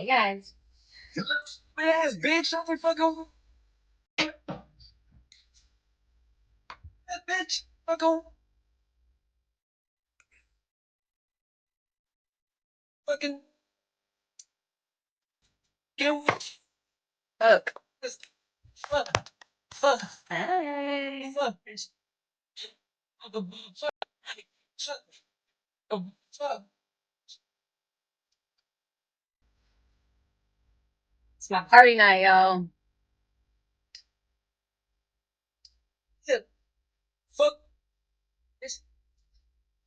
Hey guys. Ass bitch, shut the fuck up. That bitch, fuck on. Fucking. Get Fuck. fuck. Fuck. Hey. Fuck, bitch. Fuck. Fuck. Fuck. Fuck. It's my party night, y'all. Fuck. Bitch.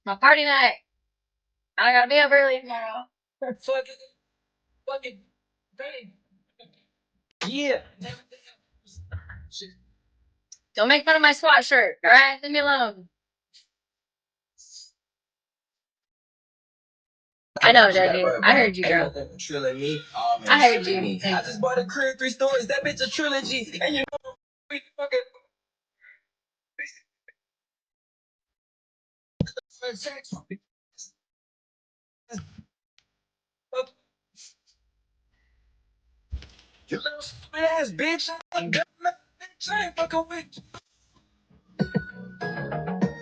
My party night. I gotta be up early tomorrow. Fucking. Fucking. Bang. Yeah. Shit. Don't make fun of my SWAT shirt, alright? Leave me alone. I know, Daddy. I heard you, girl. I heard you. I just bought a crib, 3 stories. That bitch a trilogy. And you know, we fucking. You little stupid ass bitch. I'm dumb bitch. I ain't fucking with you.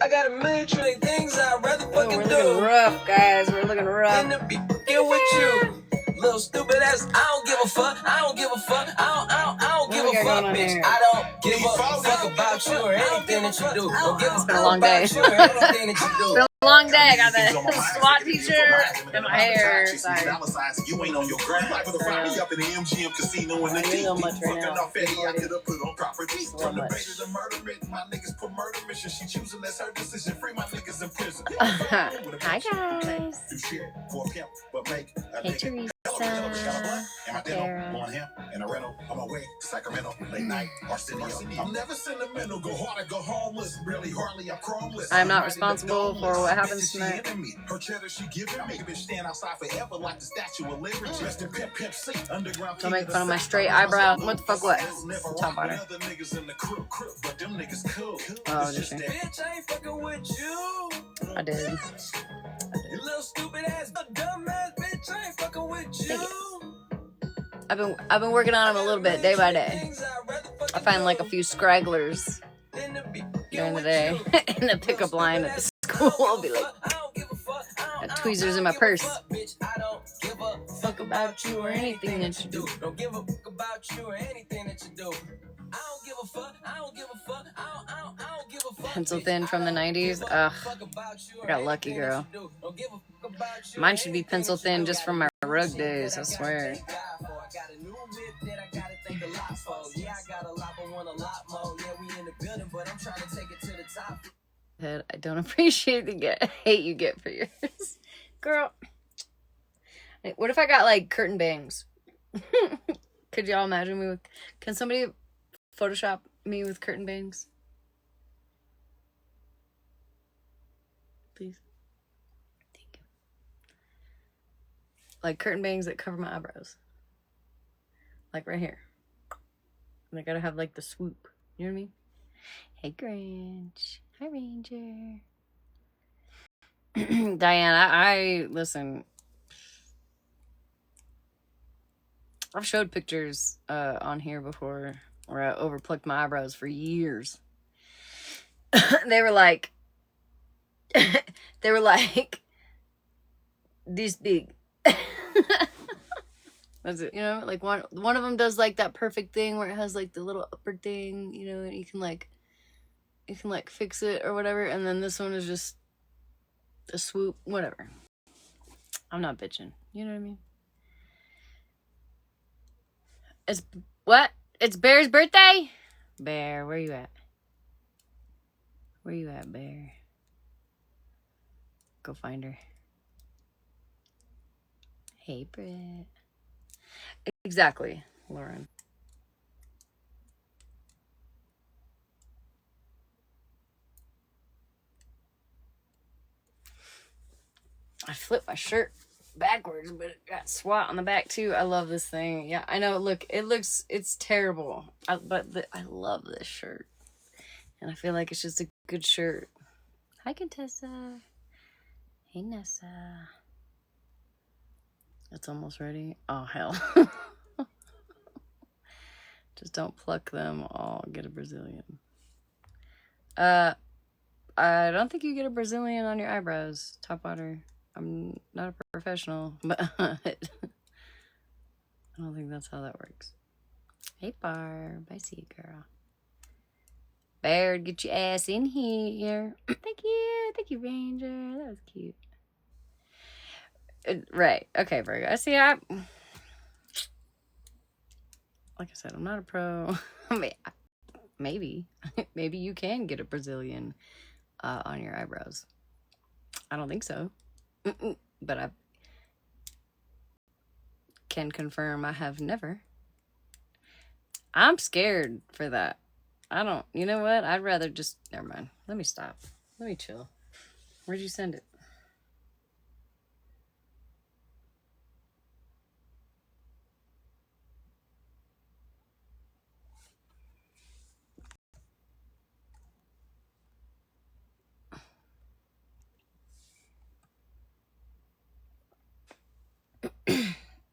I got a million trillion things I'd rather fucking We're do. looking rough, guys. We're looking rough. Than to be fucking with you. Little stupid ass. I don't give a fuck. I don't give a fuck. I don't give a fuck, bitch. I don't give a fuck about you or anything that you do. Don't give a fuck about you or anything that you do. It's been a long day. I got the SWAT t-shirt and my hair. Sorry. You ain't on your grind. Like with a Friday up in the MGM casino in the I know much right now. I could have put on property. From the bait to the murder it. My niggas put murder mission. She choosing, that's her decision. Free my niggas in prison. Hi, guys. Hey, Teresa. Sarah. In a rental, on my way to Sacramento, late night, Arsenio. I'm never sentimental, go hard, I go homeless. Really hardly, I'm chromeless. I'm not responsible for what happens tonight. Her cheddar she giving me, bitch stand outside forever like the Statue of Liberty. Just a pimp, pimp, C, underground. Don't make fun of my straight eyebrow. What the fuck was? Top water. Oh, just Bitch, I ain't fucking with you. I did. You little stupid ass, dumb ass bitch. I ain't fucking with you. I've been working on them a little bit, day by day. I find like a few scragglers during the day in the pickup line at the school. I'll be like, got tweezers in my purse. Fuck about you or anything that you do. Don't give a fuck about you or anything that you do. I don't give a fuck. I don't give a fuck. I don't give a fuck. Pencil thin from the 90s. Ugh. I got lucky, girl. Mine should be pencil thin just from my rug days, I swear. I don't appreciate the hate you get for yours. Girl. What if I got like curtain bangs? Could y'all imagine me with... Can somebody Photoshop me with curtain bangs? Please. Thank you. Like curtain bangs that cover my eyebrows. Like right here. And I gotta have like the swoop. You know what I mean? Hey, Grinch. Hi, Ranger. Diane, I listen. I've showed pictures on here before where I overplucked my eyebrows for years. They were like this big. That's it. You know, like one of them does like that perfect thing where it has like the little upper thing, you know, and you can like fix it or whatever, and then this one is just a swoop, whatever. I'm not bitching. You know what I mean? It's what? It's Bear's birthday? Bear, where you at? Where you at, Bear? Go find her. Hey, Britt. Exactly, Lauren. I flipped my shirt backwards, but it got SWAT on the back too. I love this thing. Yeah, I know. Look, it's terrible. But I love this shirt. And I feel like it's just a good shirt. Hi, Contessa. Hey, Nessa. It's almost ready. Oh, hell. Just don't pluck them all. Get a Brazilian. I don't think you get a Brazilian on your eyebrows. Top water. I'm not a professional, but I don't think that's how that works. Hey, Barb. I see you, girl. Baird, get your ass in here. Thank you. Thank you, Ranger. That was cute. Right. Okay, Virgo. I see. Like I said, I'm not a pro. I mean, maybe. Maybe you can get a Brazilian on your eyebrows. I don't think so. But I can confirm I have never. I'm scared for that. I don't. You know what? I'd rather just. Never mind. Let me stop. Let me chill. Where'd you send it?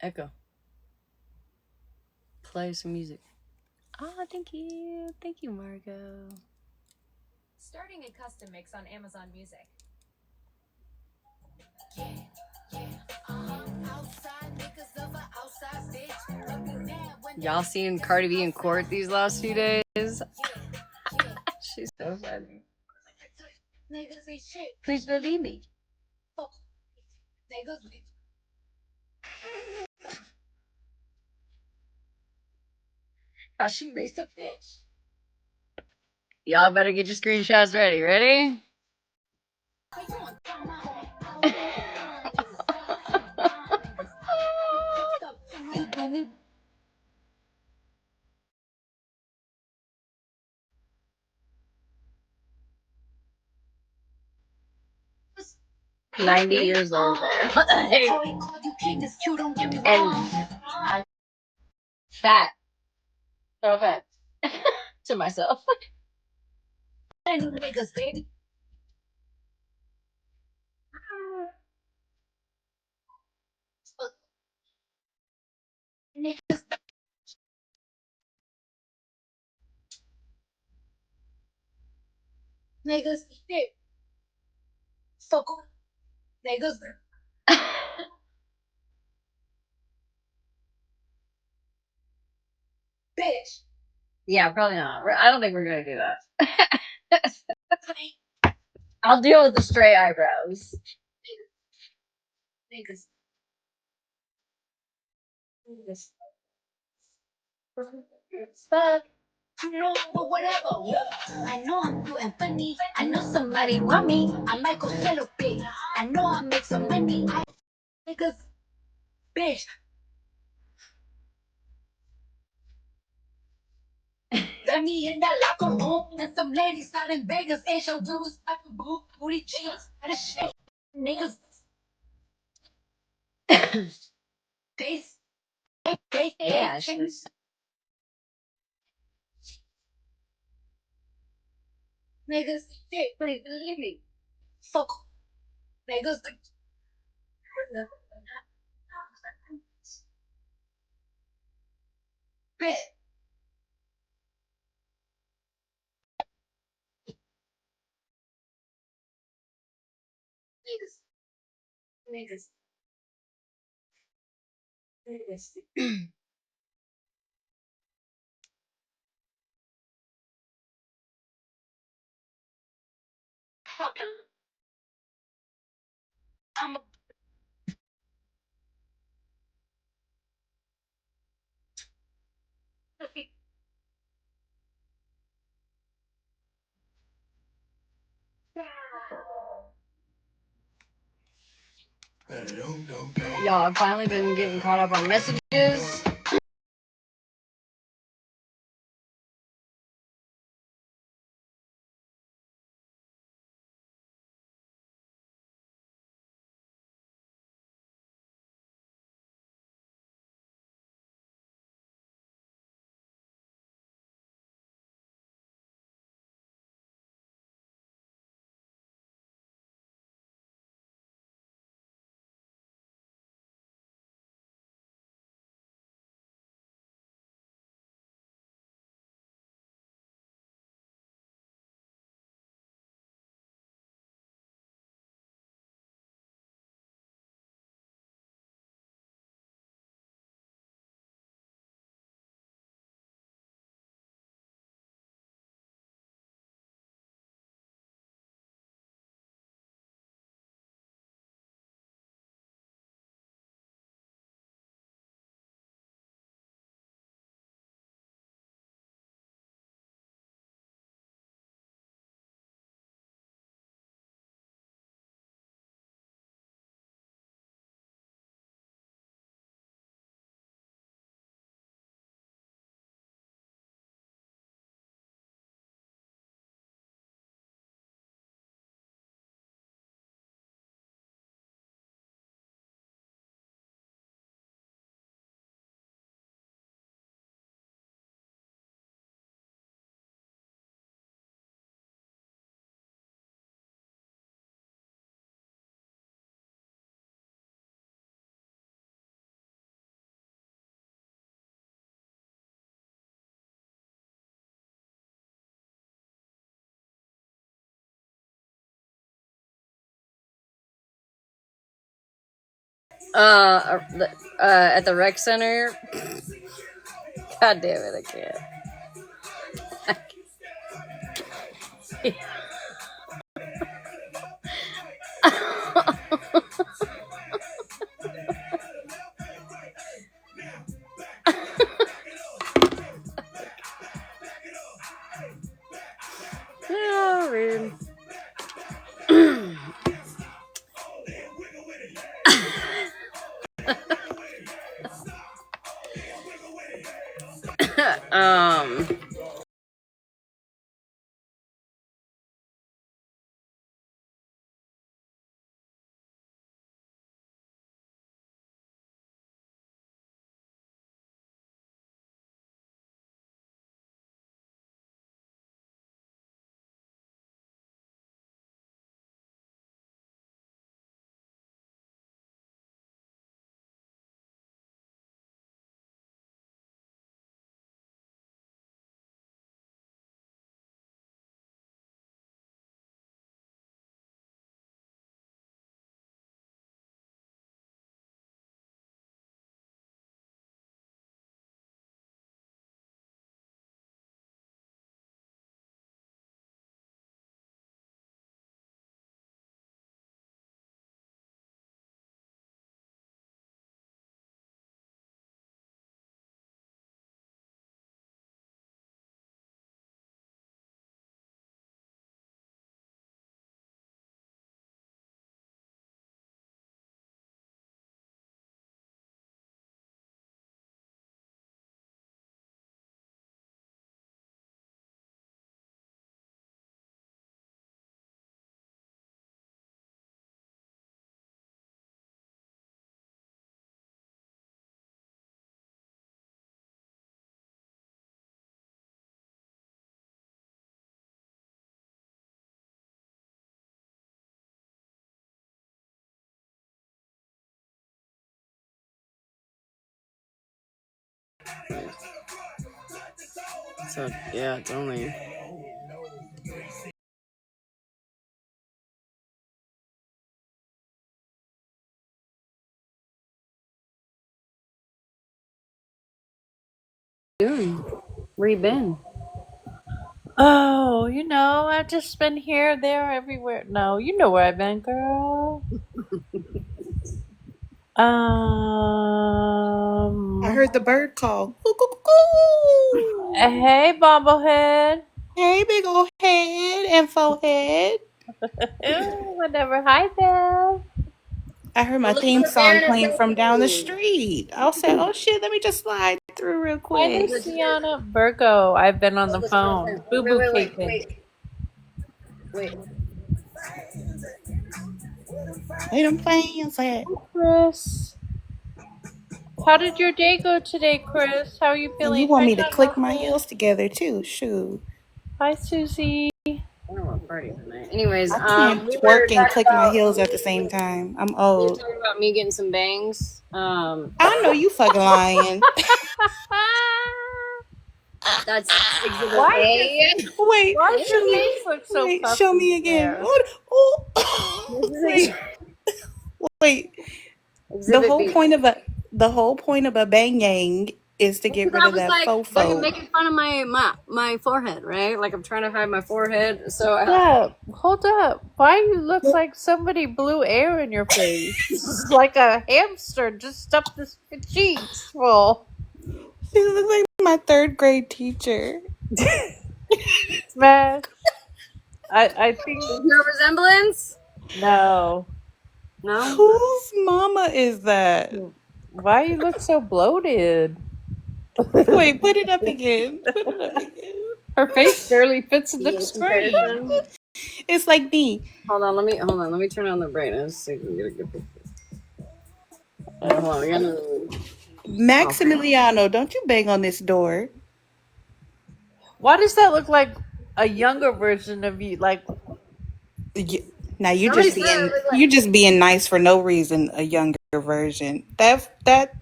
Echo. Play some music. Oh, thank you. Thank you, Margot. Starting a custom mix on Amazon Music. Y'all seen Cardi B in court these last few days? She's so funny. Please believe me. She makes a bitch. Y'all better get your screenshots ready. Ready? $90 old. And fat. No offense. To myself. Yeah, probably not. I don't think we're gonna do that. I'll deal with the stray eyebrows. Fuck. But whatever. I know I'm good and funny. I know somebody want me. I might go sell a bit. I know I make some money. Niggas, bitch. Got me in that locker room. And some ladies out in Vegas. Ain't your dudes. I can boo. Booty cheeks. That shit. Niggas. Face. Yeah, she's. Niggas. Shit. Please believe me. Fuck. Niggas. Bitch. Niggas. Niggas. Niggas. I'm a Y'all, I've finally been getting caught up on messages. At the rec center. God damn it, I can't. Oh, man. um so yeah, it's only doing. Where you been? Oh, I've just been here, there, everywhere. No, you know where I've been, girl. I heard the bird call. Coo, coo, coo, coo. Hey, bobblehead. Hey, big old head and forehead. Whatever. Hi there. I heard my Look at theme the song bear. playing from down the street. I'll say, oh shit, let me just slide through real Hi, quick. Luciana. Virgo. I've been on the phone. Boo boo caping. Wait. Wait, I'm playing. Say, Chris. How did your day go today, Chris? How are you and you feeling? want Hi, me to John click my Russell. heels together too? Shoot. Hi, Susie. I don't know what party tonight. Anyways, I can't we were twerk and talking click my about heels at the same time. I'm we were old. talking about me getting some bangs. I know you fucking lying. That's exhibit Why A. Wait, does show your me. face look so Wait, puffy show me again. there? What? Oh, This is wait, wait. The exhibit whole B. point of a bang yang is to get Because rid I of was that like fucking fofo. making fun of my forehead, right? Like I'm trying to hide my forehead. So Hold up. Why you look like somebody blew air in your face? Like a hamster just stuffed his cheeks full. She looks like my third grade teacher. Smash. I think is there a resemblance? no. No. Whose mama is that? Why you look so bloated? Wait, put it up again. Put it up again. Her face barely fits in the Yeah, screen. comparison. It's like me. Hold on. Let me turn on the brightness so you can get a good picture. Hold on. We gotta. Maximiliano, don't you bang on this door. Why does that look like a younger version of you? Like, Now Somebody said it was like you just being nice for no reason. A younger version. That.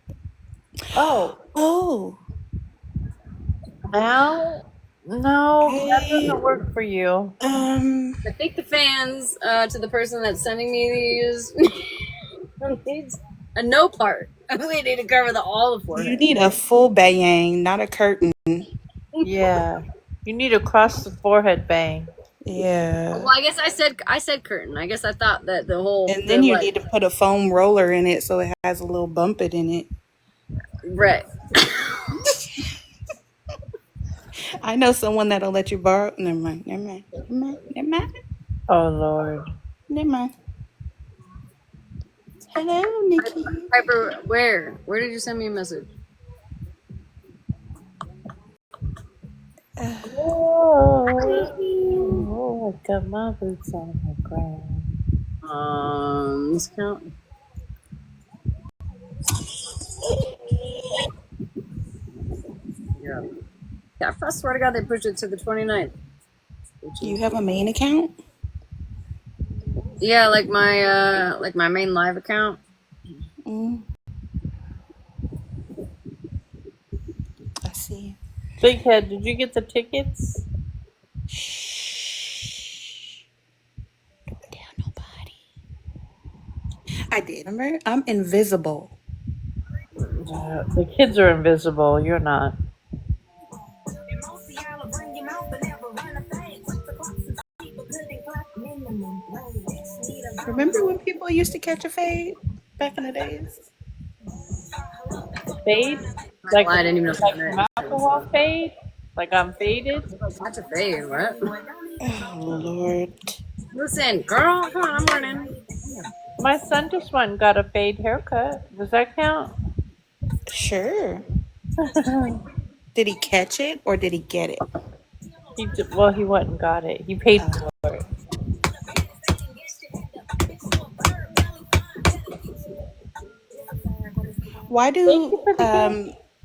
Oh. now? No, that I doesn't work for you. I think the fans to the person that's sending me these. A no part. We need to cover all the You forehead. need a full bang, not a curtain. Yeah. You need a cross the forehead bang. Yeah. Well, I guess I said curtain. I guess I thought that And then you need to put a foam roller in it so it has a little bump it in it. right. I know someone that'll let you borrow. Never mind. Oh, Lord. Never mind. Hello, Nikki. Piper, where? Where did you send me a message? Oh, I got my boots on the ground. This count. Yeah. Yeah, I swear to God, they pushed it to the 29th. Do you have a main account? Yeah, like my main live account. Mm. I see. Big Head, did you get the tickets? Shh. Don't tell nobody. I did. I'm invisible. The kids are invisible. You're not. Remember when people used to catch a fade back in the days? Fade? Like, I didn't even know like that. alcohol fade? Like I'm faded? Catch a fade, what? Oh, Lord. Listen, girl, come on, I'm learning. My son just went and got a fade haircut. Does that count? Sure. Did he catch it or did he get it? He went and got it. He paid for it. Why do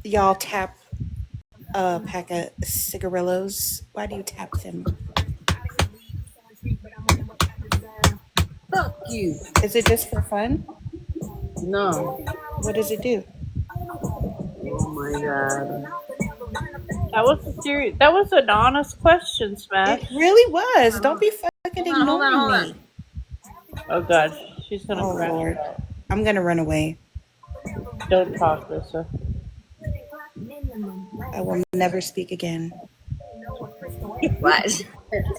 y'all tap a pack of cigarillos? Why do you tap them? Fuck you. Is it just for fun? No. What does it do? Oh my God. That was an honest question, Smash. It really was. Don't be fucking ignoring me. Oh God, she's gonna Oh crash Lord. out. I'm gonna run away. Don't talk, Lisa. I will never speak again. What?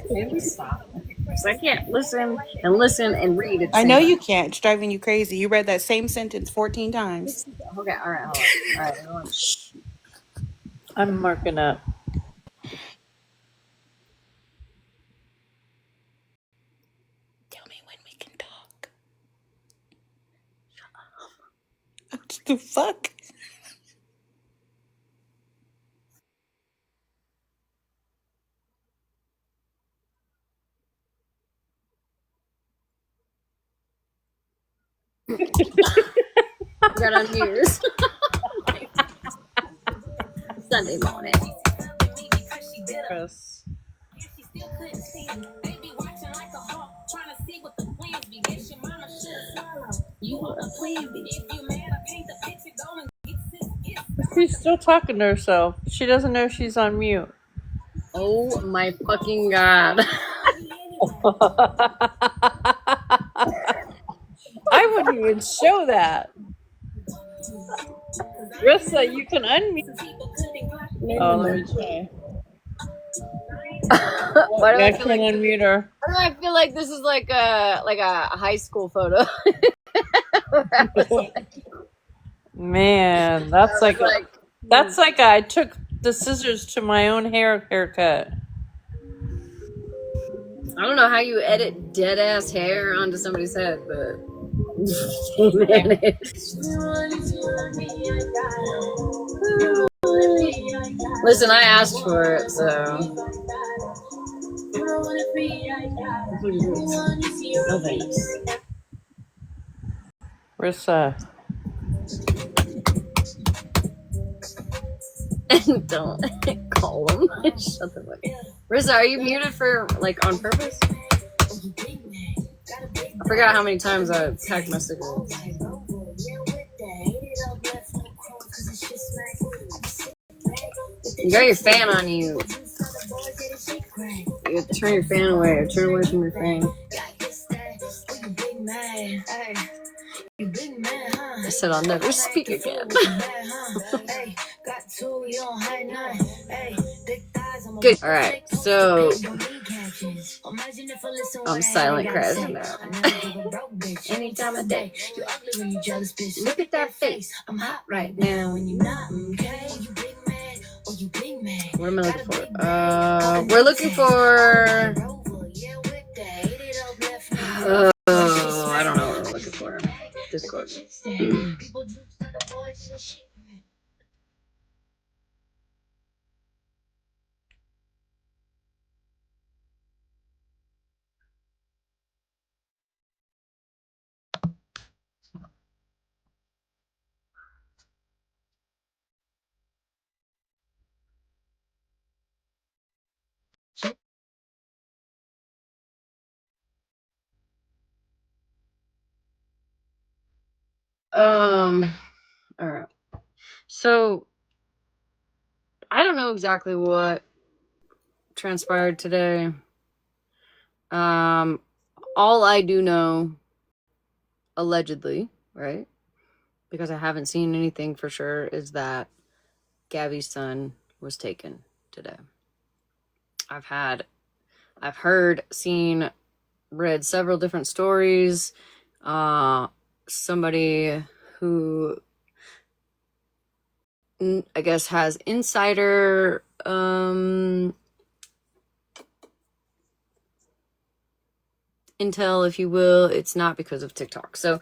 Maybe stop. I can't listen and read it. I know you can't. It's driving you crazy. You read that same sentence 14 times. Okay, all right, hold on. All right, hold on. Shh. I'm marking up. Tell me when we can talk. What the fuck? Got on New Year's. Sunday morning. Chris. She's still talking to herself. She doesn't know she's on mute. Oh my fucking God. I wouldn't even show that. Rissa, you can unmute. Oh, let me try. Why do I I can't feel like unmute her. why do I feel like this is like a high school photo? Man, that's like I took the scissors to my own haircut. I don't know how you edit dead ass hair onto somebody's head, but listen, I asked for it, so no thanks. Rissa. Don't call him. Shut the fuck up. Rizza, are you muted for like on purpose? I forgot how many times I packed my cigarettes. You got your fan on you. You have to turn your fan away or turn away from your fan. I said I'll never speak again. Good. All right, so I'm silent crashing now. Any time of day. Look at that face. I'm hot right now. What am I looking for? We're looking for. I don't know what we're looking for. Discord. All right. So I don't know exactly what transpired today. All I do know, allegedly, right? Because I haven't seen anything for sure, is that Gabby's son was taken today. I've heard, seen, read several different stories. Somebody who I guess has insider intel, if you will. It's not because of TikTok. So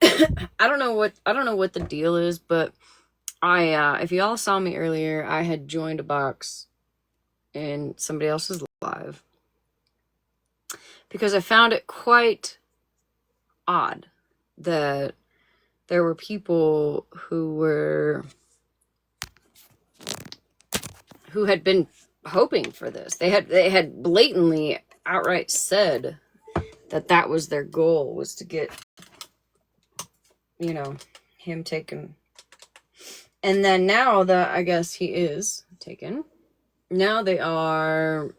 I don't know what the deal is, but I if y'all saw me earlier, I had joined a box in somebody else's live because I found it quite odd that there were people who had been hoping for this. They had blatantly outright said that was their goal, was to get, him taken. And then now that I guess he is taken, now they are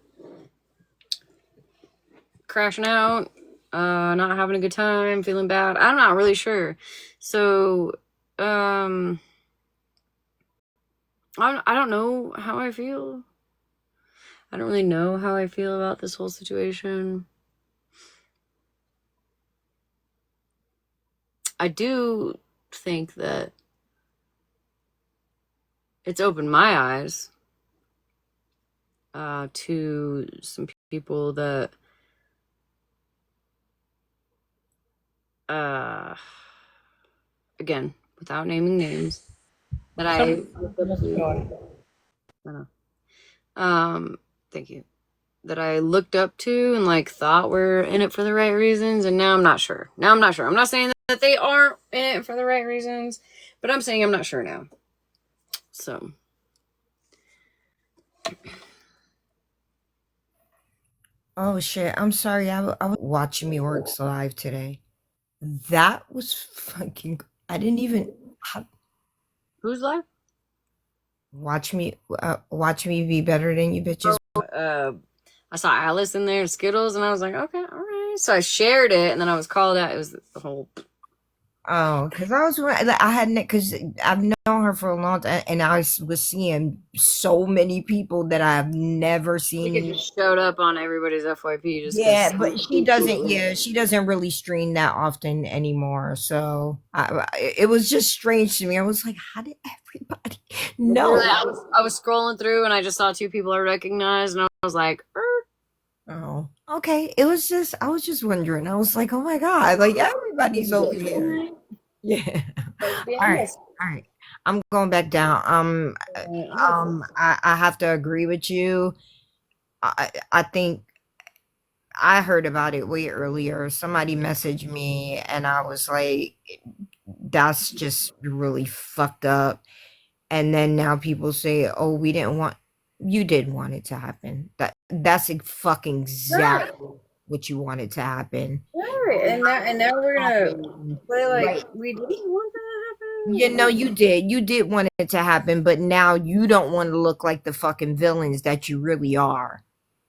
crashing out, not having a good time, feeling bad. I'm not really sure. So, I don't know how I feel. I don't really know how I feel about this whole situation. I do think that it's opened my eyes to some people that again, without naming names, that I thank you, that I looked up to and thought were in it for the right reasons, and now I'm not sure. I'm not saying that they aren't in it for the right reasons, but I'm saying I'm not sure now. So Oh shit! I'm sorry. I was watching me works live today. That was fucking. I didn't even who's live? watch me be better than you bitches. I saw Alice in there, Skittles, and I was like, okay, all right. So I shared it, and then I was called out. It was the whole. Oh, because I hadn't, because I've known her for a long time, and I was seeing so many people that I've never seen. It just showed up on everybody's FYP. Just Yeah, but she doesn't. Yeah, she doesn't really stream that often anymore. So it was just strange to me. I was like, how did everybody know? I was scrolling through, and I just saw two people I recognized, and I was like, Oh, okay. I was just wondering. I was like, oh my God, like everybody's over here. Yeah. All right. I'm going back down. I have to agree with you. I think I heard about it way earlier. Somebody messaged me and I was like, that's just really fucked up. And then now people say, oh, you did want it to happen. That's fucking exactly what you wanted to happen. right. And now we're gonna play we didn't want that to happen. You know, you did want it to happen, but now you don't want to look like the fucking villains that you really are.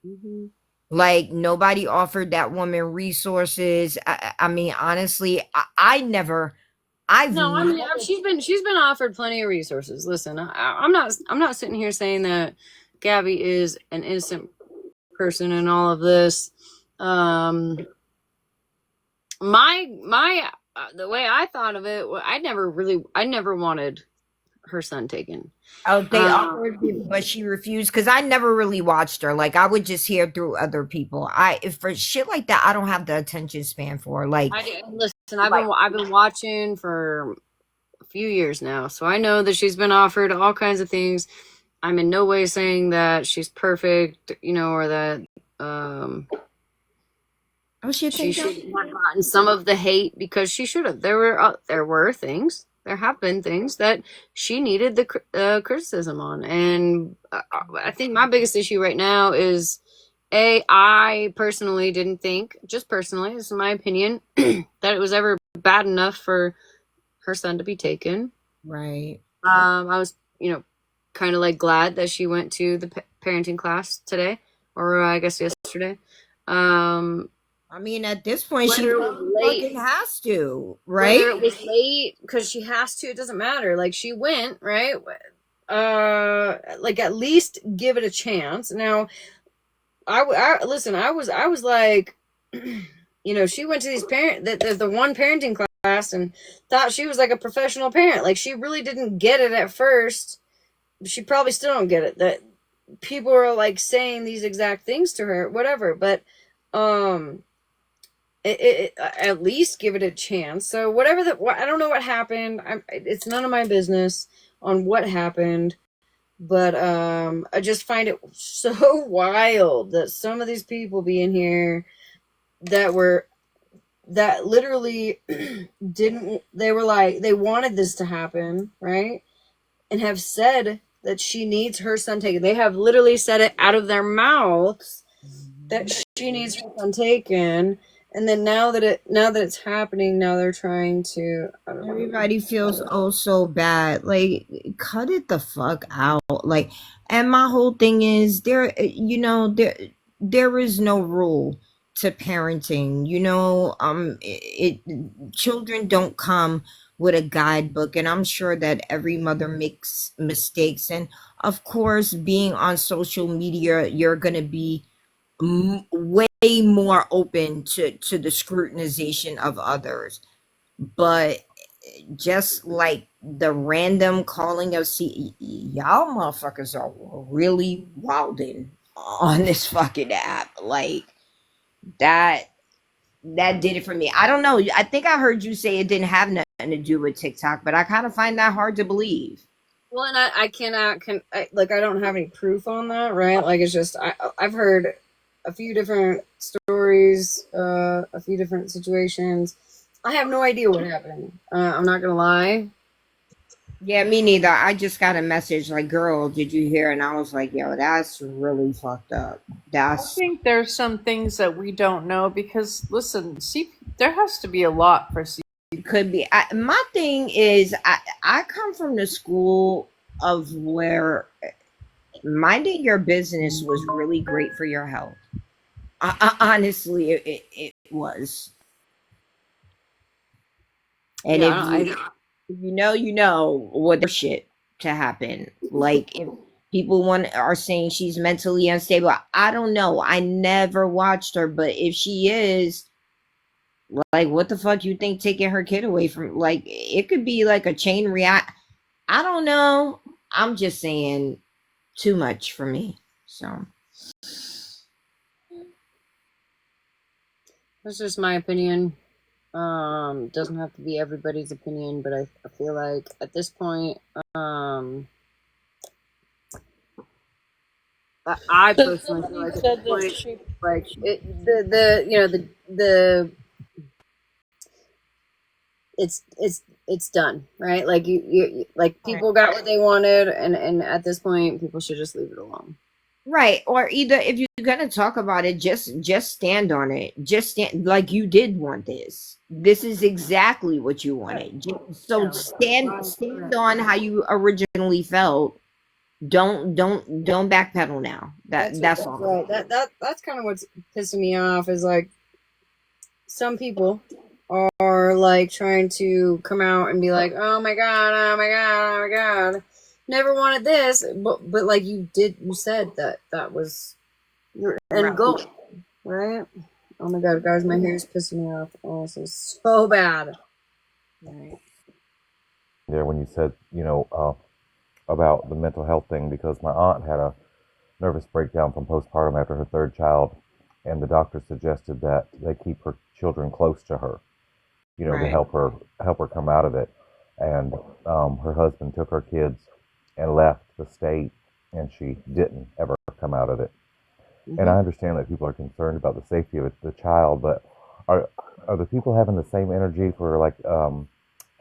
Mm-hmm. Like, nobody offered that woman resources. I mean, honestly, I I've No, I mean never, she's been offered plenty of resources. Listen, I'm not sitting here saying that Gabby is an innocent person in all of this. My the way I thought of it, I never wanted her son taken. oh, they Um, offered it, but she refused because I never really watched her. Like I would just hear through other people. If for shit like that, I don't have the attention span for. listen, Like I've been watching for a few years now, so I know that she's been offered all kinds of things. I'm in no way saying that she's perfect, or that oh shit, she they should don't. have gotten some of the hate, because she should have. There have been things that she needed the criticism on, and I think my biggest issue right now is, I personally didn't think, just personally, this is my opinion, that it was ever bad enough for her son to be taken. Right. I was, kind of like glad that she went to the parenting class today, or I guess yesterday. I mean, at this point, she Whether it was late, fucking has to, whether right? it was late because she has to, it doesn't matter. Like, she went, right? Like, at least give it a chance. Now, listen. I was like, she went to these the one parenting class and thought she was like a professional parent. Like, she really didn't get it at first. She probably still don't get it, that people are like saying these exact things to her, whatever. But at least give it a chance. So whatever I don't know what happened. It's none of my business on what happened. But I just find it so wild that some of these people be in here that literally didn't. They were like, they wanted this to happen, right? And have said that she needs her son taken. They have literally said it out of their mouths that she needs her son taken. And then now that it's happening, now they're trying to. I don't know. Everybody feels oh so bad. Like, cut it the fuck out. Like, and my whole thing is there is no rule to parenting. Children don't come with a guidebook, and I'm sure that every mother makes mistakes. And of course, being on social media, you're gonna be way more open to the scrutinization of others. But just like the random calling of y'all motherfuckers are really wilding on this fucking app. Like, that did it for me. I don't know. I think I heard you say it didn't have nothing to do with TikTok, but I kind of find that hard to believe. Well, and I cannot, I don't have any proof on that, right? Like, it's just, I've heard a few different stories, a few different situations. I have no idea what happened. I'm not gonna lie. Yeah, me neither. I just got a message like, "Girl, did you hear?" And I was like, "Yo, that's really fucked up." I think there's some things that we don't know because, listen, there has to be a lot for Could be. My thing is, I come from the school of where minding your business was really great for your health. Honestly, it was. And Yeah, if you know what the shit to happen. Like, if people are saying she's mentally unstable, I don't know. I never watched her, but if she is, like, what the fuck you think taking her kid away from? Like, it could be like a chain react. I don't know. I'm just saying, too much for me. So that's just my opinion. Doesn't have to be everybody's opinion, but I feel like at this point, I personally feel like at this point, like it's done, right? Like, you like, people got what they wanted, and at this point, people should just leave it alone. right, or either if you're gonna talk about it, just stand on it. Just stand like you did want this. This is exactly what you wanted. So stand on how you originally felt. Don't backpedal now. That's all. Right. That's kind of what's pissing me off, is like, some people or like trying to come out and be like, oh my god, oh my god, oh my god, never wanted this, but like you said that was your end goal, right? Oh my god, guys, my hair is pissing me off. Oh, this is so bad. Right. There when you said, about the mental health thing, because my aunt had a nervous breakdown from postpartum after her third child, and the doctor suggested that they keep her children close to her, to Right. help her come out of it. And her husband took her kids and left the state, and she didn't ever come out of it. And I understand that people are concerned about the safety of the child, but are the people having the same energy for like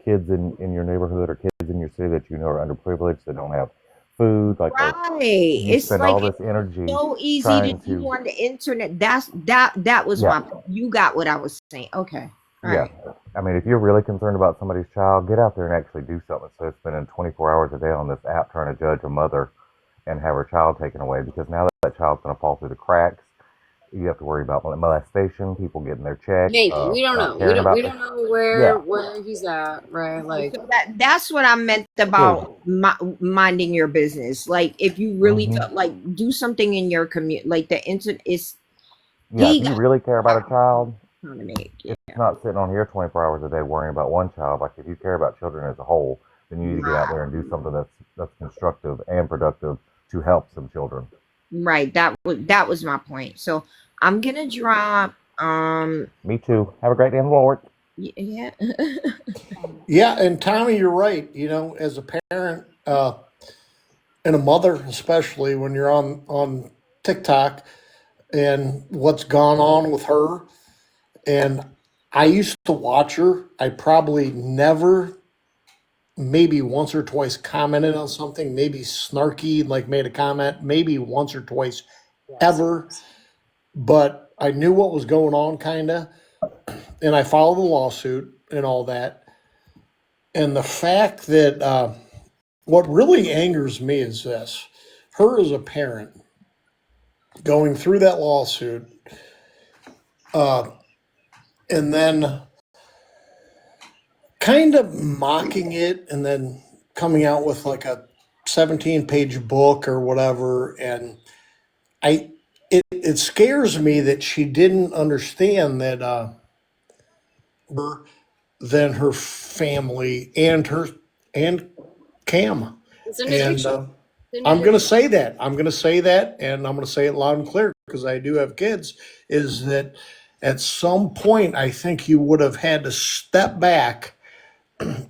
kids in your neighborhood or kids in your city that are underprivileged, that don't have food? Like, Right. you It's spend like all it's this energy so easy to trying do to, on the internet. That was yeah, my you got what I was saying. Okay. All yeah. right. I mean, if you're really concerned about somebody's child, get out there and actually do something. So spending 24 hours a day on this app trying to judge a mother and have her child taken away, because now that child's going to fall through the cracks. You have to worry about molestation, people getting their check, Maybe we don't not know. caring about We this. don't know where Yeah, where he's at, right? Like, So that's what I meant please. about minding your business. Like if you really Hmm. like do something in your community, like the internet is Yeah, if he you got really care about a child, trying to make. Yeah. it's not sitting on here 24 hours a day worrying about one child. Like, if you care about children as a whole, then you need to get out there and do something that's constructive and productive to help some children. Right. That was my point. So I'm gonna drop Me too. Have a great day in the Lord. yeah. Yeah, and Tommy, you're right. As a parent and a mother, especially when you're on TikTok and what's gone on with her. And I used to watch her. I probably never, maybe once or twice, commented on something, maybe snarky, like made a comment, maybe once or twice ever. But I knew what was going on, kind of. And I followed the lawsuit and all that. And the fact that what really angers me is this: her as a parent going through that lawsuit, uh, and then kind of mocking it, and then coming out with like a 17-page book or whatever. And I, it scares me that she didn't understand that her than her family and her and Cam. it's an And addiction. It's an I'm going to addiction. say that. I'm going to say that, and I'm going to say it loud and clear because I do have kids. Is that at some point I think you would have had to step back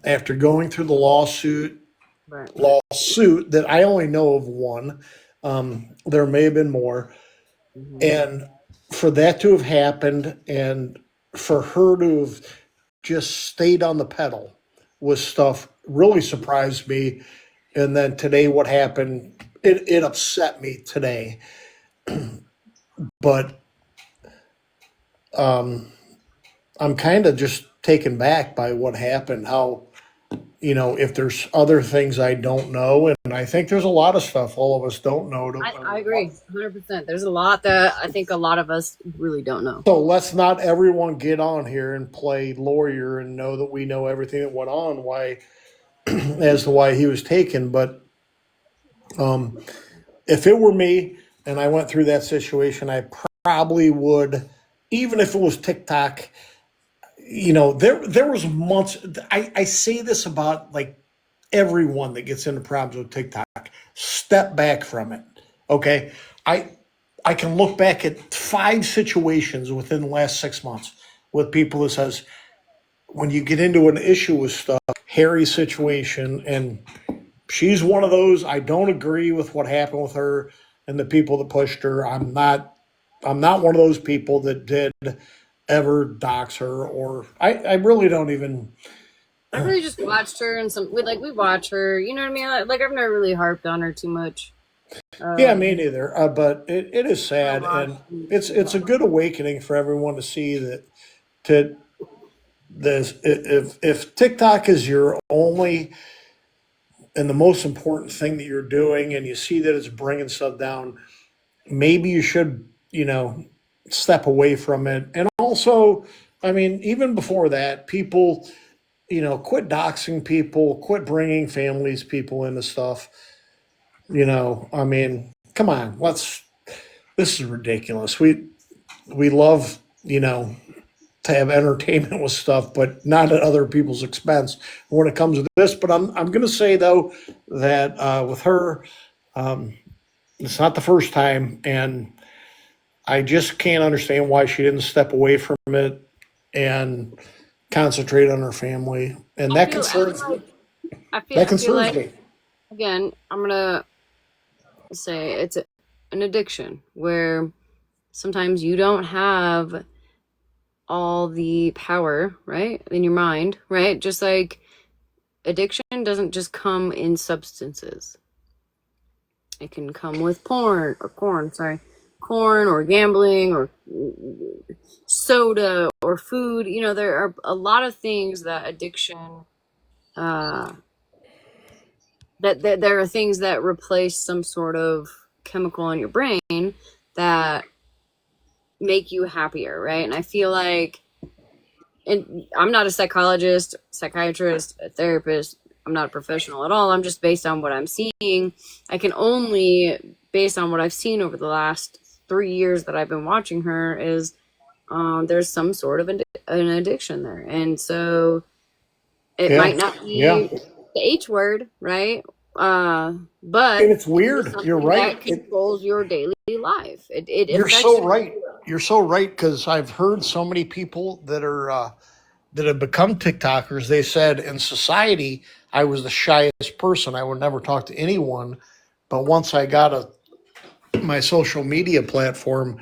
after going through the Right. lawsuit that I only know of one. There may have been more, and for that to have happened, and for her to have just stayed on the pedal with stuff really surprised me. And then today, what happened, it upset me today. But I'm kind of just taken back by what happened. How, if there's other things I don't know, and I think there's a lot of stuff all of us don't know. I agree, 100%. There's a lot that I think a lot of us really don't know. So let's not everyone get on here and play lawyer and know that we know everything that went on, why, as to why he was taken. But if it were me and I went through that situation, I probably would, even if it was TikTok. There was months. I say this about like everyone that gets into problems with TikTok. Step back from it. Okay, I I can look back at 5 situations within the last 6 months with people that says when you get into an issue with stuff, Harry's situation, and she's one of those. I don't agree with what happened with her and the people that pushed her. I'm not one of those people that did ever dox her, or I really don't even. I really just watched her and we watch her. You know what I mean? Like I've never really harped on her too much. Yeah, me neither. But it is sad, Watch. and it's a good awakening for everyone to see that to this. If TikTok is your only and the most important thing that you're doing, and you see that it's bringing stuff down, maybe you should step away from it. And also, I mean, even before that, people, quit doxing people, quit bringing families, people into stuff. I mean, come on, this is ridiculous. We love, to have entertainment with stuff, but not at other people's expense when it comes to this. But I'm going to say though that with her, um, it's not the first time, and I just can't understand why she didn't step away from it and concentrate on her family, and I feel I feel like that I feel concerns like me. again, I'm gonna say it's an addiction where sometimes you don't have all the power, right, in your mind, right? Just like addiction doesn't just come in substances. It can come with corn or gambling or soda or food. There are a lot of things that addiction, uh, that there are things that replace some sort of chemical in your brain that make you happier, right? And I feel like, and I'm not a psychologist, psychiatrist, a therapist. I'm not a professional at all. I'm just based on what I'm seeing. I can only, based on what I've seen over the last 3 years that I've been watching her, is there's some sort of an addiction there. And so it Yeah, might not yeah, be the H word, right? and But it's it is weird. You're something that right. controls your daily life. It You're affects so you. right. You're so right because I've heard so many people that have become TikTokers. They said in society I was the shyest person. I would never talk to anyone, but once I got my social media platform,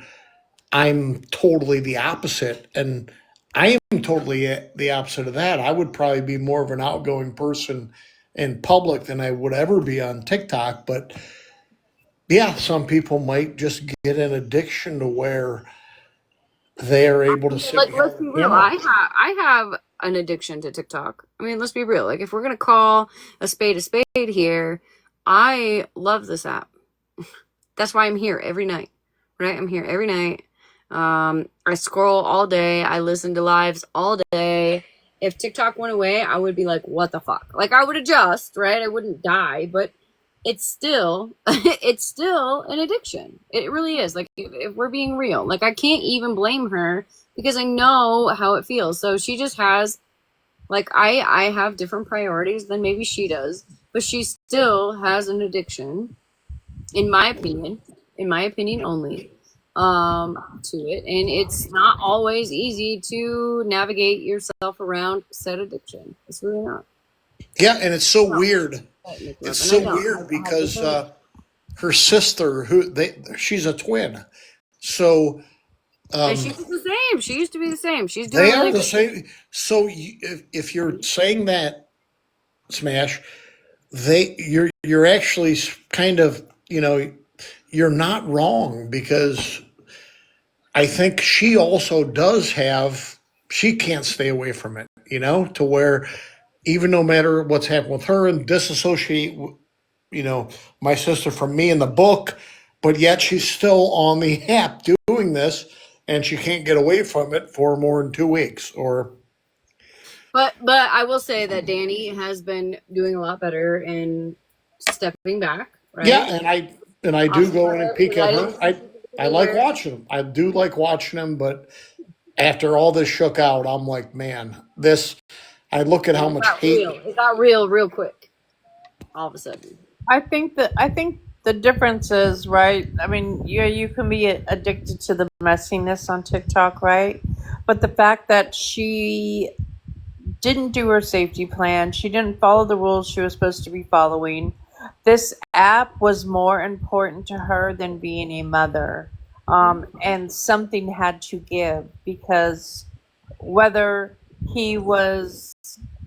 I'm totally the opposite. And I am totally the opposite of that. I would probably be more of an outgoing person in public than I would ever be on TikTok. But yeah, some people might just get an addiction to where they are able to sit Like, let's behind be the real. camera. I have an addiction to TikTok. I mean, let's be real. Like, if we're gonna call a spade here, I love this app. That's why I'm here every night. Right? I'm here every night. I scroll all day. I listen to lives all day. If TikTok went away, I would be like, what the fuck? Like, I would adjust, right? I wouldn't die, but it's still it's still an addiction. It really is. Like, if we're being real, like, I can't even blame her because I know how it feels. So she just has, like, I have different priorities than maybe she does, but she still has an addiction, in my opinion, only, to it. And it's not always easy to navigate yourself around said addiction. It's really not. Yeah, and it's so No, weird. Nick It's Love, and I so don't. weird I have to because say it. her sister, she's a twin, so And she's um, the same. She used to be the same. She's doing they are really the good. same. So if you're saying that, Smash, you're actually kind of you're not wrong because I think she also does have she can't stay away from it, to where even no matter what's happened with her and disassociate, you know, my sister from me in the book, but yet she's still on the app doing this and she can't get away from it for more than 2 weeks or But I will say that Danny has been doing a lot better in stepping back, yeah, right? and I do Off of go in and her peek because at I her. didn't think I she could I be like there. watching them. I do like watching them, but after all this shook out, I'm like, man, this. I look at And how it much got hate. real. It got real, real quick. All of a sudden. I think the difference is, right. I mean, you can be addicted to the messiness on TikTok, right? But the fact that she didn't do her safety plan, she didn't follow the rules she was supposed to be following. This app was more important to her than being a mother. And something had to give because whether he was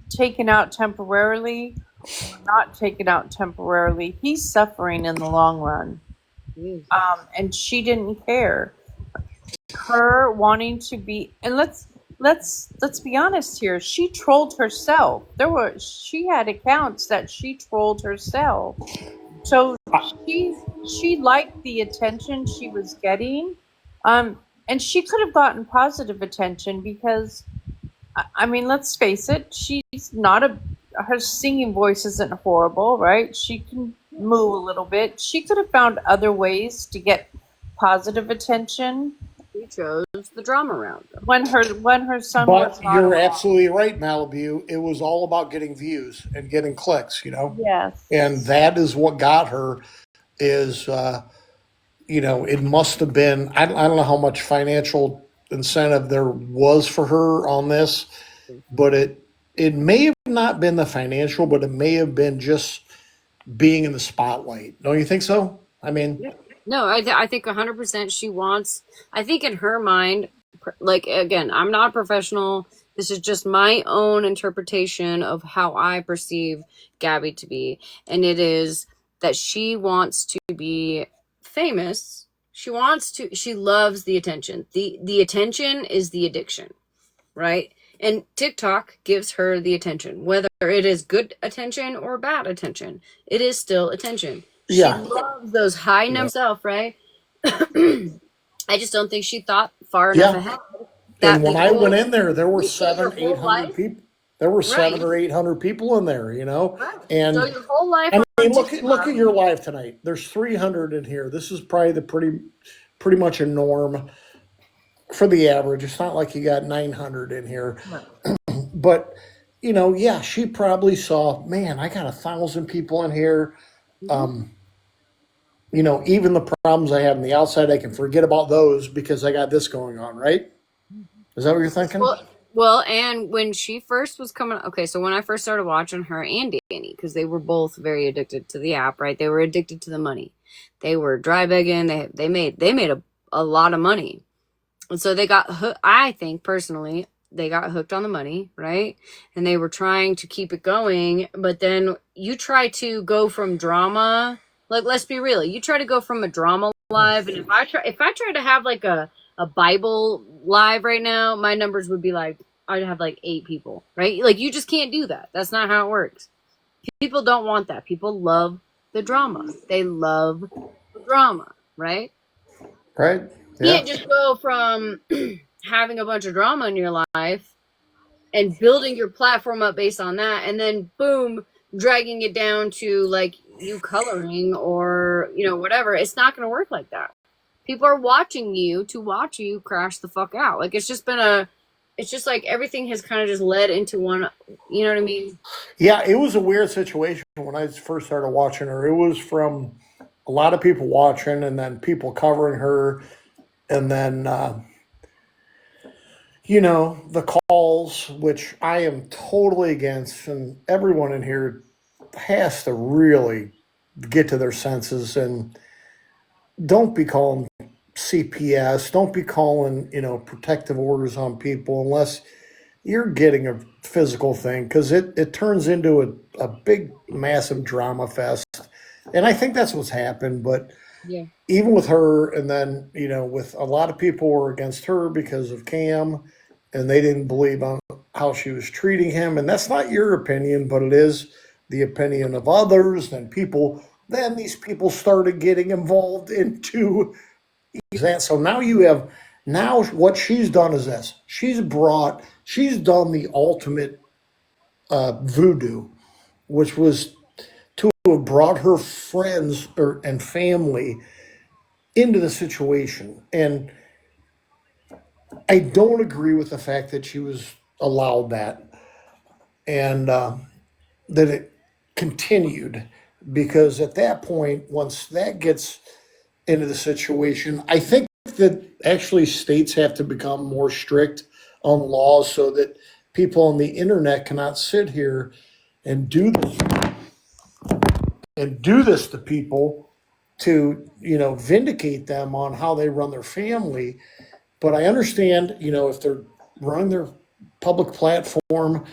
taken out temporarily or not taken out temporarily, he's suffering in the long run. Mm. And she didn't care. Her wanting to be, and let's be honest here. She trolled herself. She had accounts that she trolled herself. So she liked the attention she was getting, um, And she could have gotten positive attention because, I mean, let's face it, she's not her singing voice isn't horrible, right? She can move a little bit. She could have found other ways to get positive attention. She chose the drama route. When her son was But not you're around. absolutely right, Malibu. It was all about getting views and getting clicks, you know? Yes. And that is what got her is, it must have been, I don't know how much financial incentive there was for her on this, but it may have not been the financial, but it may have been just being in the spotlight. Don't you think so? I mean, No, I think 100% she wants, I think in her mind, like, again, I'm not a professional. This is just my own interpretation of how I perceive Gabby to be. And it is that she wants to be famous. She loves the attention. The attention is the addiction, right? And TikTok gives her the attention, whether it is good attention or bad attention. It is still attention. yeah. She loves those high numbers herself, right? I just don't think she thought far enough Yeah. ahead. And when I went in there, there were you see your 700, whole 800 life, people. There were right? 700 or 800 people in there, you know? Right. And So your whole life I on mean, look TikTok. at your live tonight. There's 300 in here. This is probably the pretty much a norm for the average. It's not like you got 900 in here. But, yeah, she probably saw, man, I got 1,000 people in here. Even the problems I have on the outside, I can forget about those because I got this going on, right? Is that what you're thinking? Well, and when she first was coming, okay, so when I first started watching her and Danny, because they were both very addicted to the app, right? They were addicted to the money. They were dry begging. They made a lot of money, and so they got hooked. I think personally, they got hooked on the money, right? And they were trying to keep it going, but then you try to go from drama. Like, let's be real. You try to go from a drama live, and if I try to have like a Bible live right now, my numbers would be like, I'd have like 8 people, right? Like, you just can't do that. That's not how it works. People don't want that. People love the drama. They love the drama, right? Right. You can't just go from having a bunch of drama in your life and building your platform up based on that, and then boom, dragging it down to like you coloring or whatever. It's not going to work like that. People are watching you to watch you crash the fuck out. Like, it's just like everything has kind of just led into one. You know what I mean? Yeah, it was a weird situation when I first started watching her. It was from a lot of people watching and then people covering her. And then, the calls, which I am totally against. And everyone in here has to really get to their senses and don't be calling CPS. Don't be calling, protective orders on people unless you're getting a physical thing because it turns into a big, massive drama fest. And I think that's what's happened. But Yeah. even with her, and then, with a lot of people were against her because of Cam and they didn't believe on how she was treating him. And that's not your opinion, but it is the opinion of others. Then these people started getting involved into that. So now what she's done is this. She's done the ultimate voodoo, which was to have brought her friends and family into the situation. And I don't agree with the fact that she was allowed that and that it continued because at that point, once that gets into the situation, I think that actually states have to become more strict on laws so that people on the internet cannot sit here and do this to people to vindicate them on how they run their family. But I understand if they're running their public platform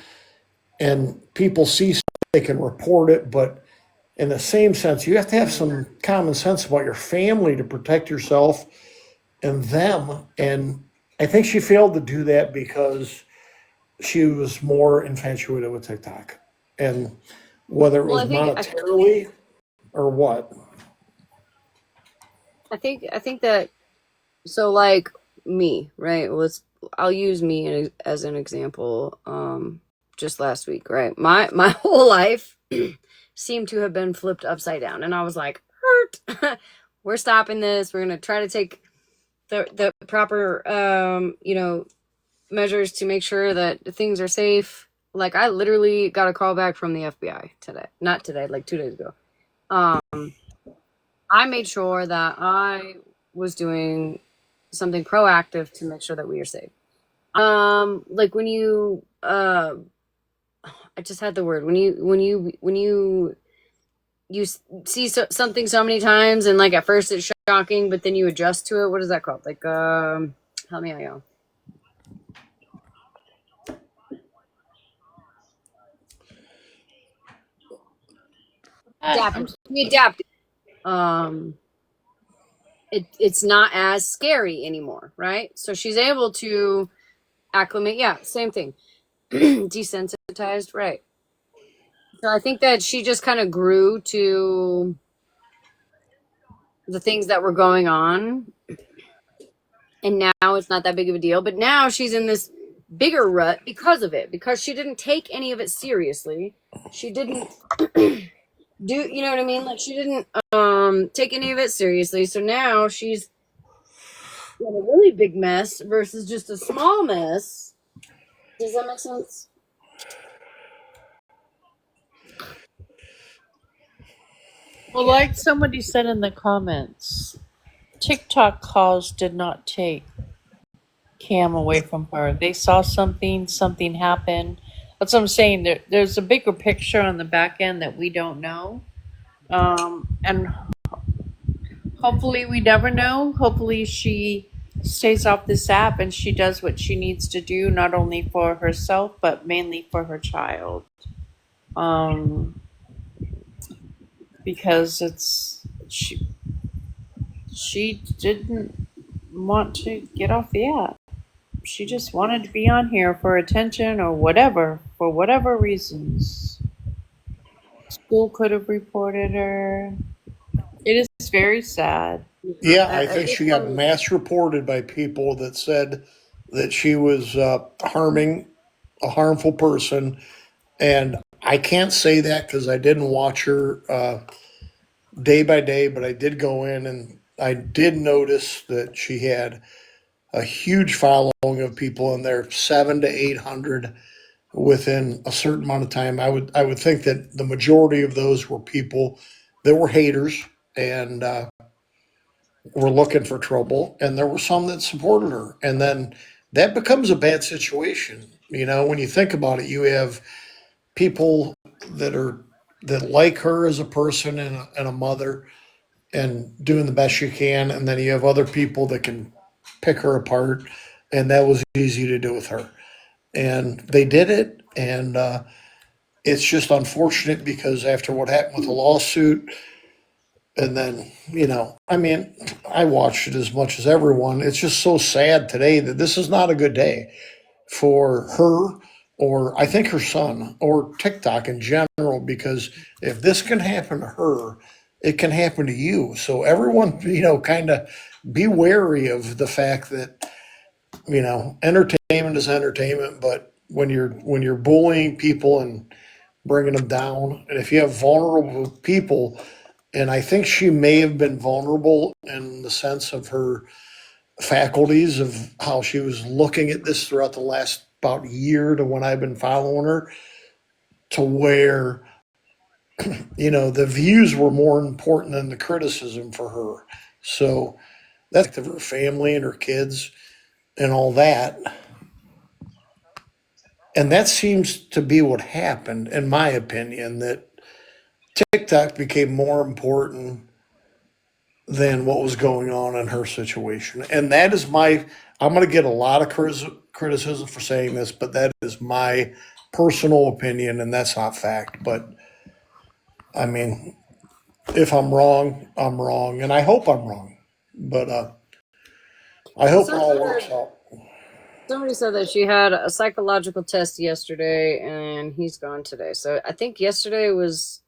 and people see something, they can report it. But in the same sense, you have to have some common sense about your family to protect yourself and them. And I think she failed to do that because she was more infatuated with TikTok. And whether it was monetarily or what. I think that, so like me, right? I'll use me as an example. Just last week, right? My whole life seemed to have been flipped upside down, and I was like, hurt. We're stopping this. We're gonna try to take the proper measures to make sure that things are safe. Like, I literally got a call back from the FBI today. Not today, like 2 days ago. I made sure that I was doing something proactive to make sure that we are safe. Like when you I just had the word, when you see something so many times, and like at first it's shocking, but then you adjust to it. What is that called? Like help me out, y'all. Adapt. We adapt. It's not as scary anymore, right? So she's able to acclimate. Yeah, same thing. Desensitized, right? So I think that she just kind of grew to the things that were going on, and now it's not that big of a deal. But now she's in this bigger rut because of it, because she didn't take any of it seriously. She didn't you know what I mean? Like, she didn't take any of it seriously. So now she's in a really big mess versus just a small mess. Does that make sense? Well, like somebody said in the comments, TikTok calls did not take Cam away from her. They saw something happened. That's what I'm saying. There's a bigger picture on the back end that we don't know. And hopefully we never know. Hopefully she stays off this app and she does what she needs to do, not only for herself, but mainly for her child. Because she didn't want to get off the app. She just wanted to be on here for attention or whatever, for whatever reasons. School could have reported her. It is very sad. Yeah, I think she got mass reported by people that said that she was harming a harmful person. And I can't say that because I didn't watch her day by day, but I did go in and I did notice that she had a huge following of people in there, 700 to 800 within a certain amount of time. I would think that the majority of those were people that were haters and were looking for trouble, and there were some that supported her, and then that becomes a bad situation. When you think about it, you have people that like her as a person and a mother and doing the best you can, and then you have other people that can pick her apart, and that was easy to do with her, and they did it, and it's just unfortunate because after what happened with the lawsuit, and then I mean, I watched it as much as everyone. It's just so sad today that this is not a good day for her, or I think her son, or TikTok in general, because if this can happen to her, it can happen to you. So everyone, kind of be wary of the fact that, entertainment is entertainment, but when you're bullying people and bringing them down, and if you have vulnerable people, and I think she may have been vulnerable in the sense of her faculties of how she was looking at this throughout the last about year to when I've been following her, to where the views were more important than the criticism for her. So that's of her family and her kids and all that. And that seems to be what happened, in my opinion, that TikTok became more important than what was going on in her situation. And that is I'm going to get a lot of criticism for saying this, but that is my personal opinion, and that's not fact. But I mean, if I'm wrong, I'm wrong, and I hope I'm wrong. But I hope it all works out. Somebody said that she had a psychological test yesterday, and he's gone today. So I think yesterday was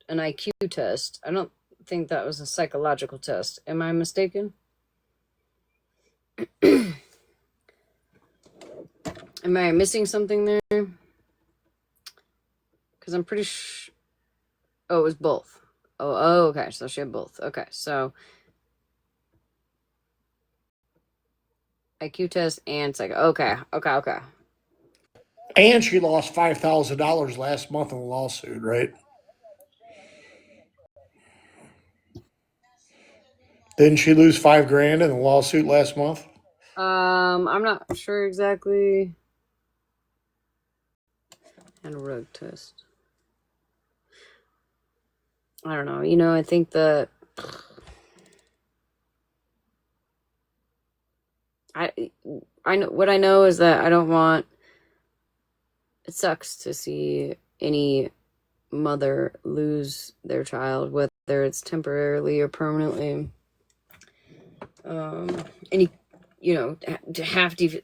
an IQ test. I don't think that was a psychological test. Am I mistaken? Am I missing something there? Because I'm pretty sure. Oh, it was both. Oh, okay. So she had both. Okay, so IQ test and psycho. Okay. And she lost $5,000 last month in a lawsuit, right? Didn't she lose $5,000 in a lawsuit last month? I'm not sure exactly. And a road test. I don't know. I think that I know what I know is that I don't want. It sucks to see any mother lose their child, whether it's temporarily or permanently. Any, to have to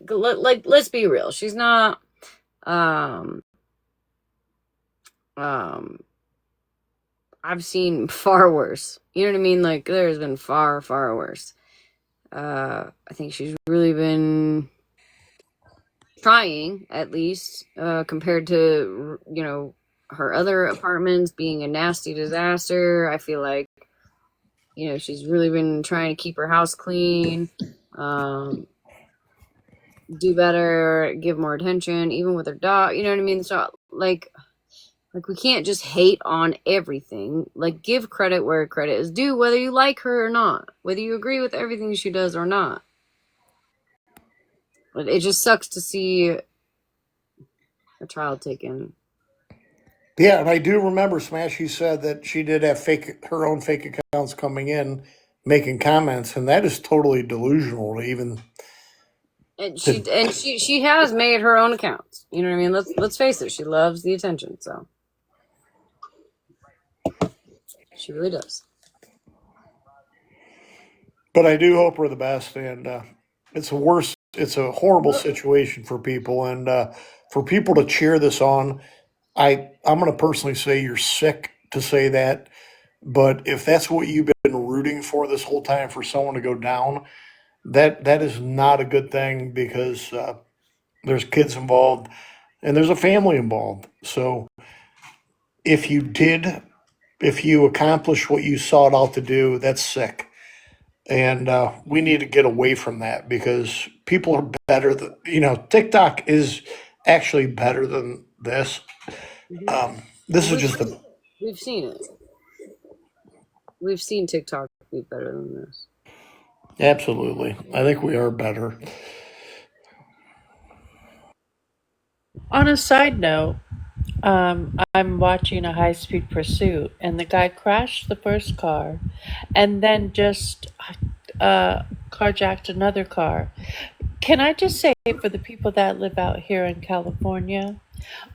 let's be real. She's not. Um. I've seen far worse. You know what I mean? Like there's been far, far worse. I think she's really been trying, at least, compared to her other apartments being a nasty disaster. I feel like she's really been trying to keep her house clean, do better, give more attention, even with her dog. You know what I mean? So like we can't just hate on everything. Like give credit where credit is due, whether you like her or not, whether you agree with everything she does or not. But it just sucks to see a child taken. Yeah, and I do remember Smash. You said that she did have her own fake accounts coming in, making comments, and that is totally delusional to even. And To, she has made her own accounts. You know what I mean? Let's face it, she loves the attention, so she really does. but I do hope her the best, and it's a worse. It's a horrible situation for people, and for people to cheer this on. I'm going to personally say you're sick to say that, but if that's what you've been rooting for this whole time for someone to go down, that is not a good thing because there's kids involved and there's a family involved. So if you did, if you accomplish what you sought out to do, that's sick. And we need to get away from that because people are better than, TikTok is actually better than this. This is just a, We've seen it. We've seen TikTok be better than this. absolutely. I think we are better. On a side note, I'm watching a high speed pursuit, and the guy crashed the first car and then just carjacked another car. Can I just say for the people that live out here in California,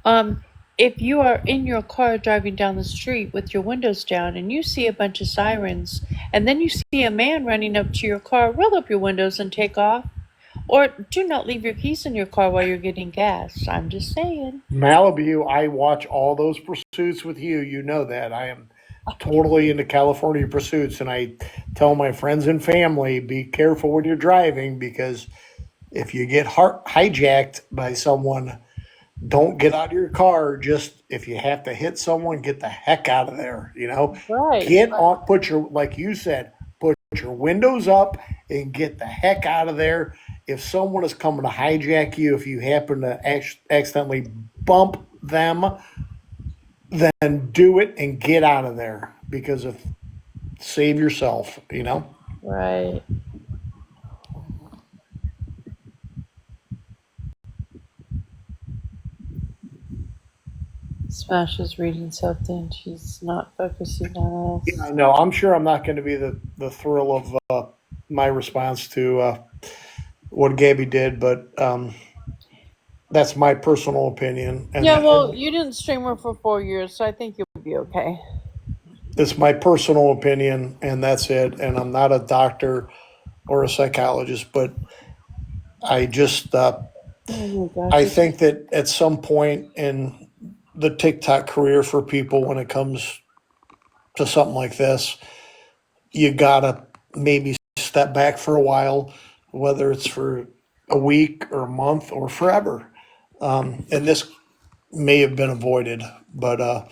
um, if you are in your car driving down the street with your windows down and you see a bunch of sirens, and then you see a man running up to your car, roll up your windows and take off. Or do not leave your keys in your car while you're getting gas. I'm just saying. Malibu, I watch all those pursuits with you. You know that. I am totally into California pursuits, and I tell my friends and family be careful when you're driving because if you get hijacked by someone, don't get out of your car. Just if you have to hit someone, get the heck out of there. Right. Get on, put your, like you said, put your windows up and get the heck out of there. If someone is coming to hijack you, if you happen to accidentally bump them, then do it and get out of there because of save yourself. Right. Smash is reading something. She's not focusing on Yeah, I us. know. I'm sure I'm not going to be the thrill of my response to what Gabby did, but that's my personal opinion, Yeah, well, and you didn't stream her for 4 years, so I think you'll be okay. it's my personal opinion, and that's it. And I'm not a doctor or a psychologist, but I just Oh my gosh, I it's think that at some point in the TikTok career for people, when it comes to something like this, you gotta maybe step back for a while, whether it's for a week or a month or forever. And this may have been avoided, but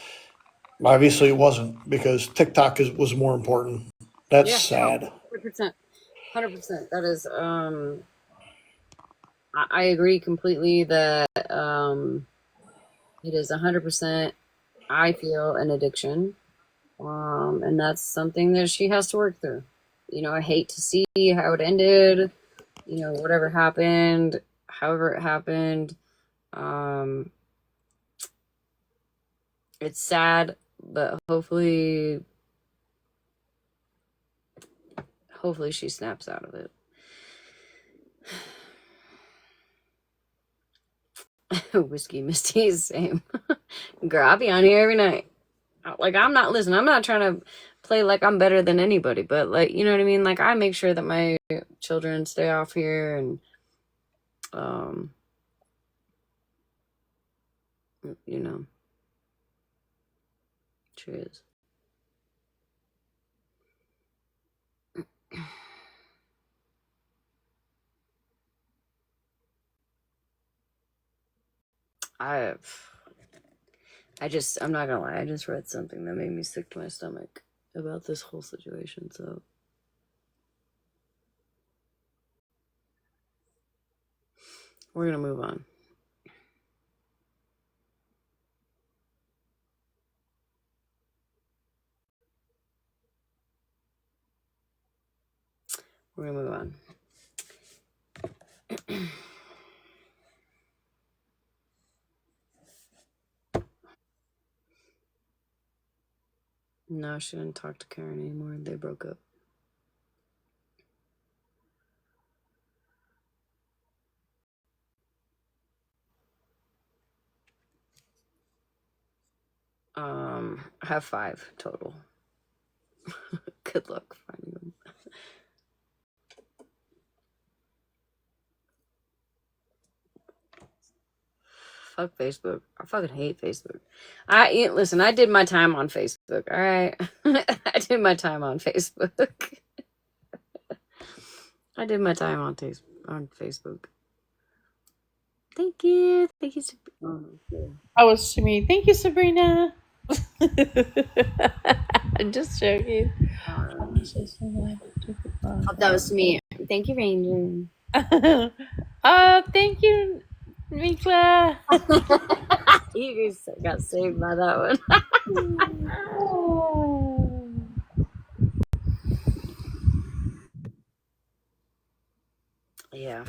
obviously it wasn't because TikTok was more important. That's Yeah, no, sad. 100%. 100%. That is, I agree completely that it is 100%, I feel, an addiction. And that's something that she has to work through. I hate to see how it ended, whatever happened, however it happened. Um, it's sad, but hopefully she snaps out of it. Whiskey Misty is the same. Girl, I'll be on here every night. Like, I'm not trying to play like I'm better than anybody, but like, you know what I mean? Like, I make sure that my children stay off here, and you know, she is. I'm not gonna lie, I just read something that made me sick to my stomach about this whole situation, so we're gonna move on. We're gonna move on. No, she didn't talk to Karen anymore. They broke up. I have 5 total. Good luck finding them. Fuck Facebook. I fucking hate Facebook. Listen, I did my time on Facebook, all right? I did my time on Facebook. I did my time on Facebook. Thank you. Thank you. That was to me. Thank you, Sabrina. I'm just joking. That was to me. Thank you, Ranger. Thank you, Mikla. You guys got saved by that one. Yeah.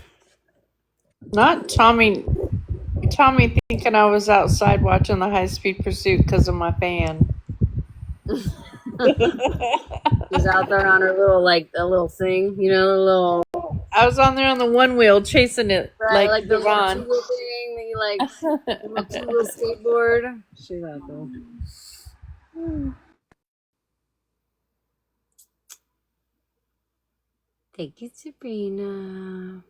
Not Tommy thinking I was outside watching the High Speed Pursuit because of my fan. She's out there on her little, like, a little thing, a little. I was on there on the one wheel chasing it, Right, like the little Ron. two-wheel thing that you like, the little two-wheel skateboard. She's out there. Thank you, Sabrina.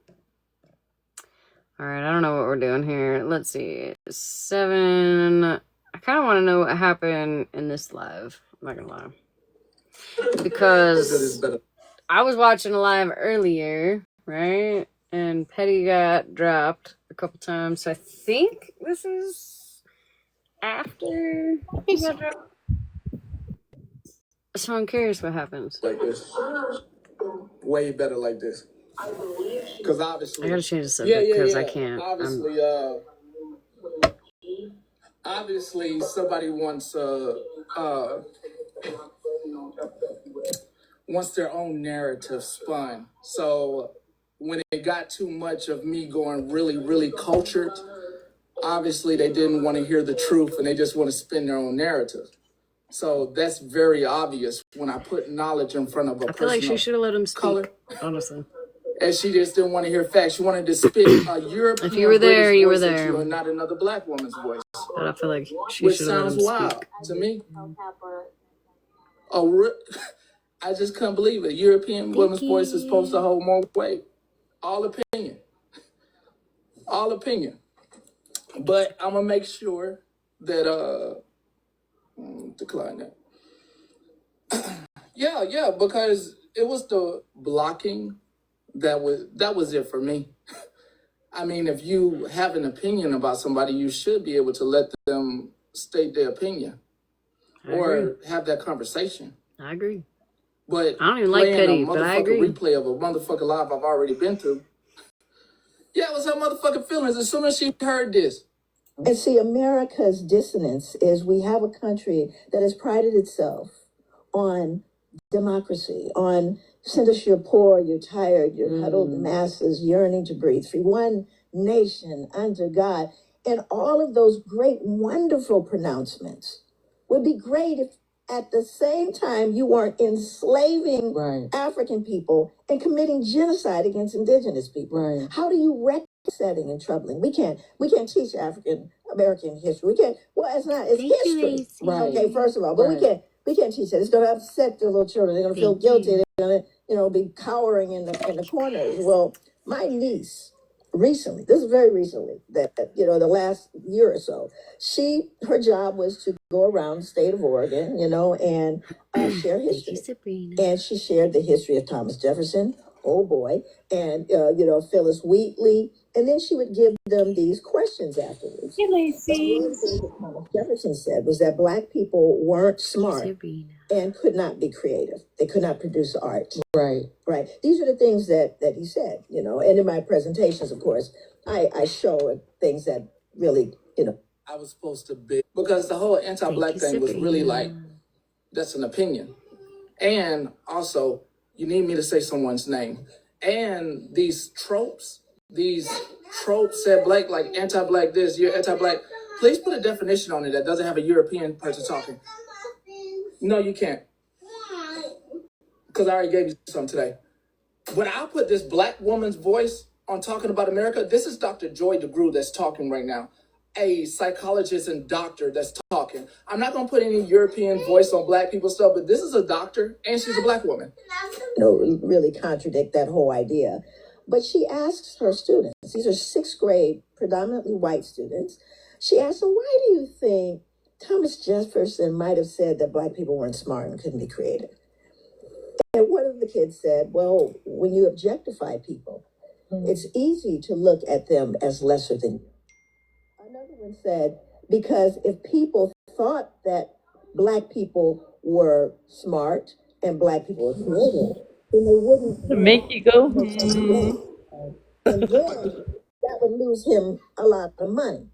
All right, I don't know what we're doing here. Let's see. 7. I kind of want to know what happened in this live. I'm not going to lie. Because I was watching a live earlier, right? And Petty got dropped a couple times. So I think this is after he got dropped. So I'm curious what happens. Like this. Way better like this. Because obviously, I gotta change the subject because I can't. Obviously, somebody wants their own narrative spun. So when it got too much of me going really, really cultured, obviously they didn't want to hear the truth and they just want to spin their own narrative. So that's very obvious when I put knowledge in front of a person. I feel like she should have let him speak, color. honestly. And she just didn't want to hear facts. She wanted to spit a European if you were there, British you were voice there. into, and not another black woman's voice. But I feel like she Which should have let sounds him wild speak. to me. I just couldn't believe it. European woman's voice is supposed to hold more weight. All opinion. All opinion. But I'm going to make sure that, decline that. Yeah, because it was the blocking that was it for me. I mean, if you have an opinion about somebody, you should be able to let them state their opinion or have that conversation. I agree. But I don't even like playing petty, a but I motherfucking agree. replay of a motherfucking live I've already been through. Yeah, it was her motherfucking feelings as soon as she heard this. And see, America's dissonance is we have a country that has prided itself on democracy, on send us you're poor, you're tired, you're huddled masses yearning to breathe free. One nation under God. And all of those great, wonderful pronouncements would be great if at the same time you weren't enslaving African people and committing genocide against indigenous people. Right. How do you setting and troubling? We can't teach African American history. We can't, well, it's history. Right. Okay, first of all, but we can't teach that. It's gonna upset the little children. They're gonna feel guilty. They're gonna be cowering in the corners. Well, my niece recently, this is very recently, that the last year or so, her job was to go around the state of Oregon, and share history. And she shared the history of Thomas Jefferson, oh boy, and Phyllis Wheatley, and then she would give them these questions afterwards. Hey, And Lacey. one of the things that Thomas Jefferson said was that Black people weren't smart and could not be creative. They could not produce art. Right. These are the things that he said, and in my presentations, of course, I show things that really, I was supposed to be, because the whole anti-Black thing was really like, that's an opinion. And also, you need me to say someone's name. And these tropes said Blake, like anti-Black this, you're anti-Black. Please put a definition on it that doesn't have a European person talking. No, you can't. Because I already gave you some today. When I put this Black woman's voice on talking about America, this is Dr. Joy DeGruy that's talking right now. A psychologist and doctor that's talking. I'm not going to put any European voice on Black people stuff, but this is a doctor and she's a Black woman. Really contradict that whole idea. But she asks her students, these are sixth grade, predominantly white students. She asks them, why do you think Thomas Jefferson might have said that Black people weren't smart and couldn't be creative? And one of the kids said, well, when you objectify people, it's easy to look at them as lesser than you. Another one said, because if people thought that Black people were smart and Black people were creative, then they wouldn't To make you go, and then that would lose him a lot of money,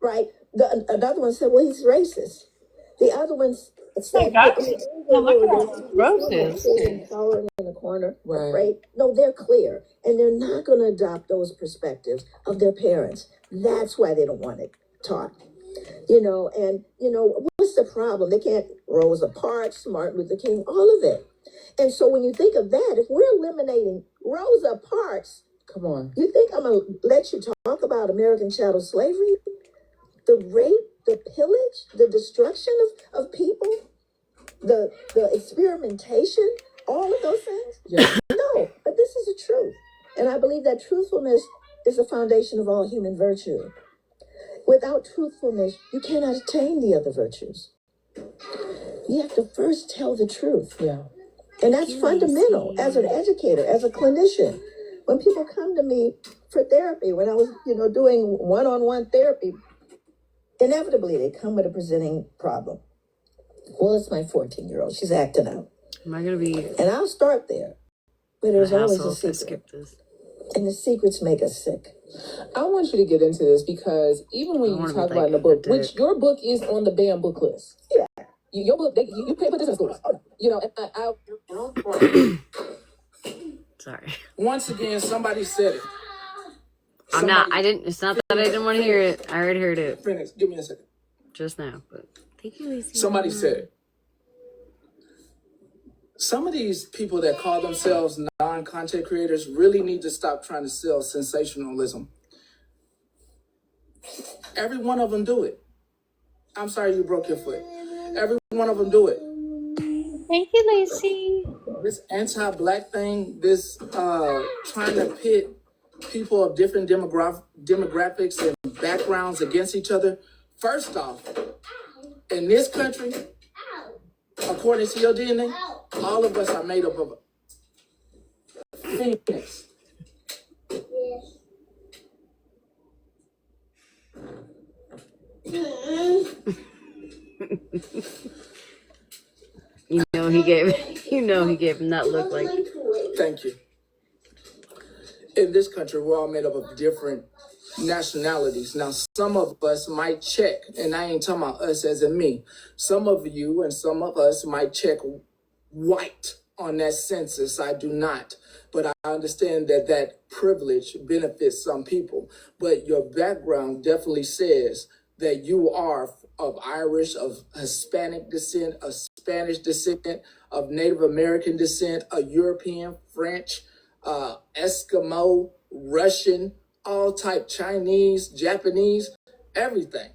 right? Another one said, well, he's racist. The other one said, look at how gross is. cowering in the corner, right? No, they're clear, and they're not going to adopt those perspectives of their parents. That's why they don't want it taught. What's the problem? They can't Rosa Parks, Martin Luther King, all of it. And so when you think of that, if we're eliminating Rosa Parks, come on, you think I'm going to let you talk about American chattel slavery? The rape, the pillage, the destruction of people, the experimentation, all of those things? Yeah. No, but this is the truth. And I believe that truthfulness is the foundation of all human virtue. Without truthfulness, you cannot attain the other virtues. You have to first tell the truth. Yeah. And that's fundamental as an educator, as a clinician. When people come to me for therapy, when I was, doing one-on-one therapy, inevitably they come with a presenting problem. Well, it's my 14-year-old. She's acting out. Am I going to be... And I'll start there. But there's always a secret. Skip this. And the secrets make us sick. I want you to get into this because even when you talk about in the book, which your book is on the banned book list. Yeah. Your book, you can't put this in schools. Sorry. Once again, somebody said it. It's not that I didn't want to hear it. I already heard it. Phoenix, give me a second. Just now, but thank you, Lacey. Somebody said it. Some of these people that call themselves non-content creators really need to stop trying to sell sensationalism. Every one of them do it. I'm sorry you broke your foot. Every one of them do it. Thank you, Lacey. This anti-Black thing, this trying to pit people of different demographics and backgrounds against each other. First off, in this country, according to your DNA, all of us are made up of Phoenix. He gave him that look like. Thank you. In this country, we're all made up of different nationalities. Now, some of us might check, and I ain't talking about us as in me. Some of you and some of us might check white on that census. I do not. But I understand that that privilege benefits some people. But your background definitely says that you are of Irish, of Hispanic descent, of Spanish descent, of Native American descent, a European, French, Eskimo, Russian, all type, Chinese, Japanese, everything.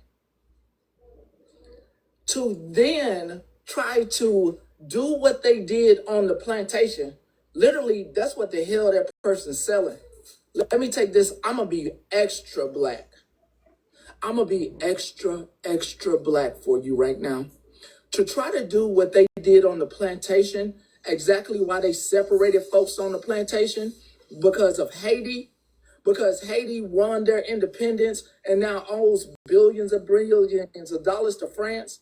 To then try to do what they did on the plantation, literally, that's what the hell that person's selling. Let me take this. I'm going to be extra black. I'm going to be extra, extra black for you right now. To try to do what they did on the plantation, exactly why they separated folks on the plantation, because of Haiti, because Haiti won their independence and now owes billions of dollars to France.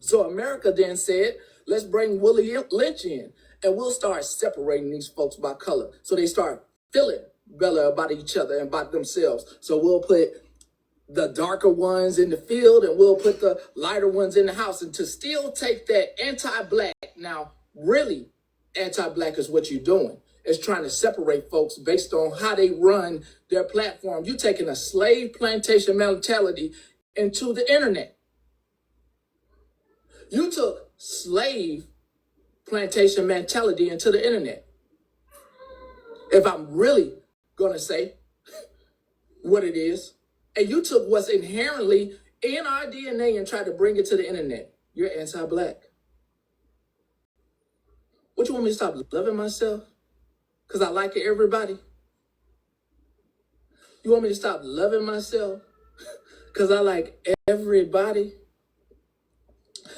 So America then said, let's bring Willie Lynch in and we'll start separating these folks by color. So they start feeling better about each other and about themselves. So we'll put the darker ones in the field and we'll put the lighter ones in the house. And to still take that anti-black, now really anti-black is what you're doing. It's trying to separate folks based on how they run their platform. You're taking a slave plantation mentality into the internet. You took slave plantation mentality into the internet. If I'm really going to say what it is, and you took what's inherently in our DNA and tried to bring it to the internet, you're anti-black. What, you want me to stop loving myself? Because I like everybody? You want me to stop loving myself? Because I like everybody?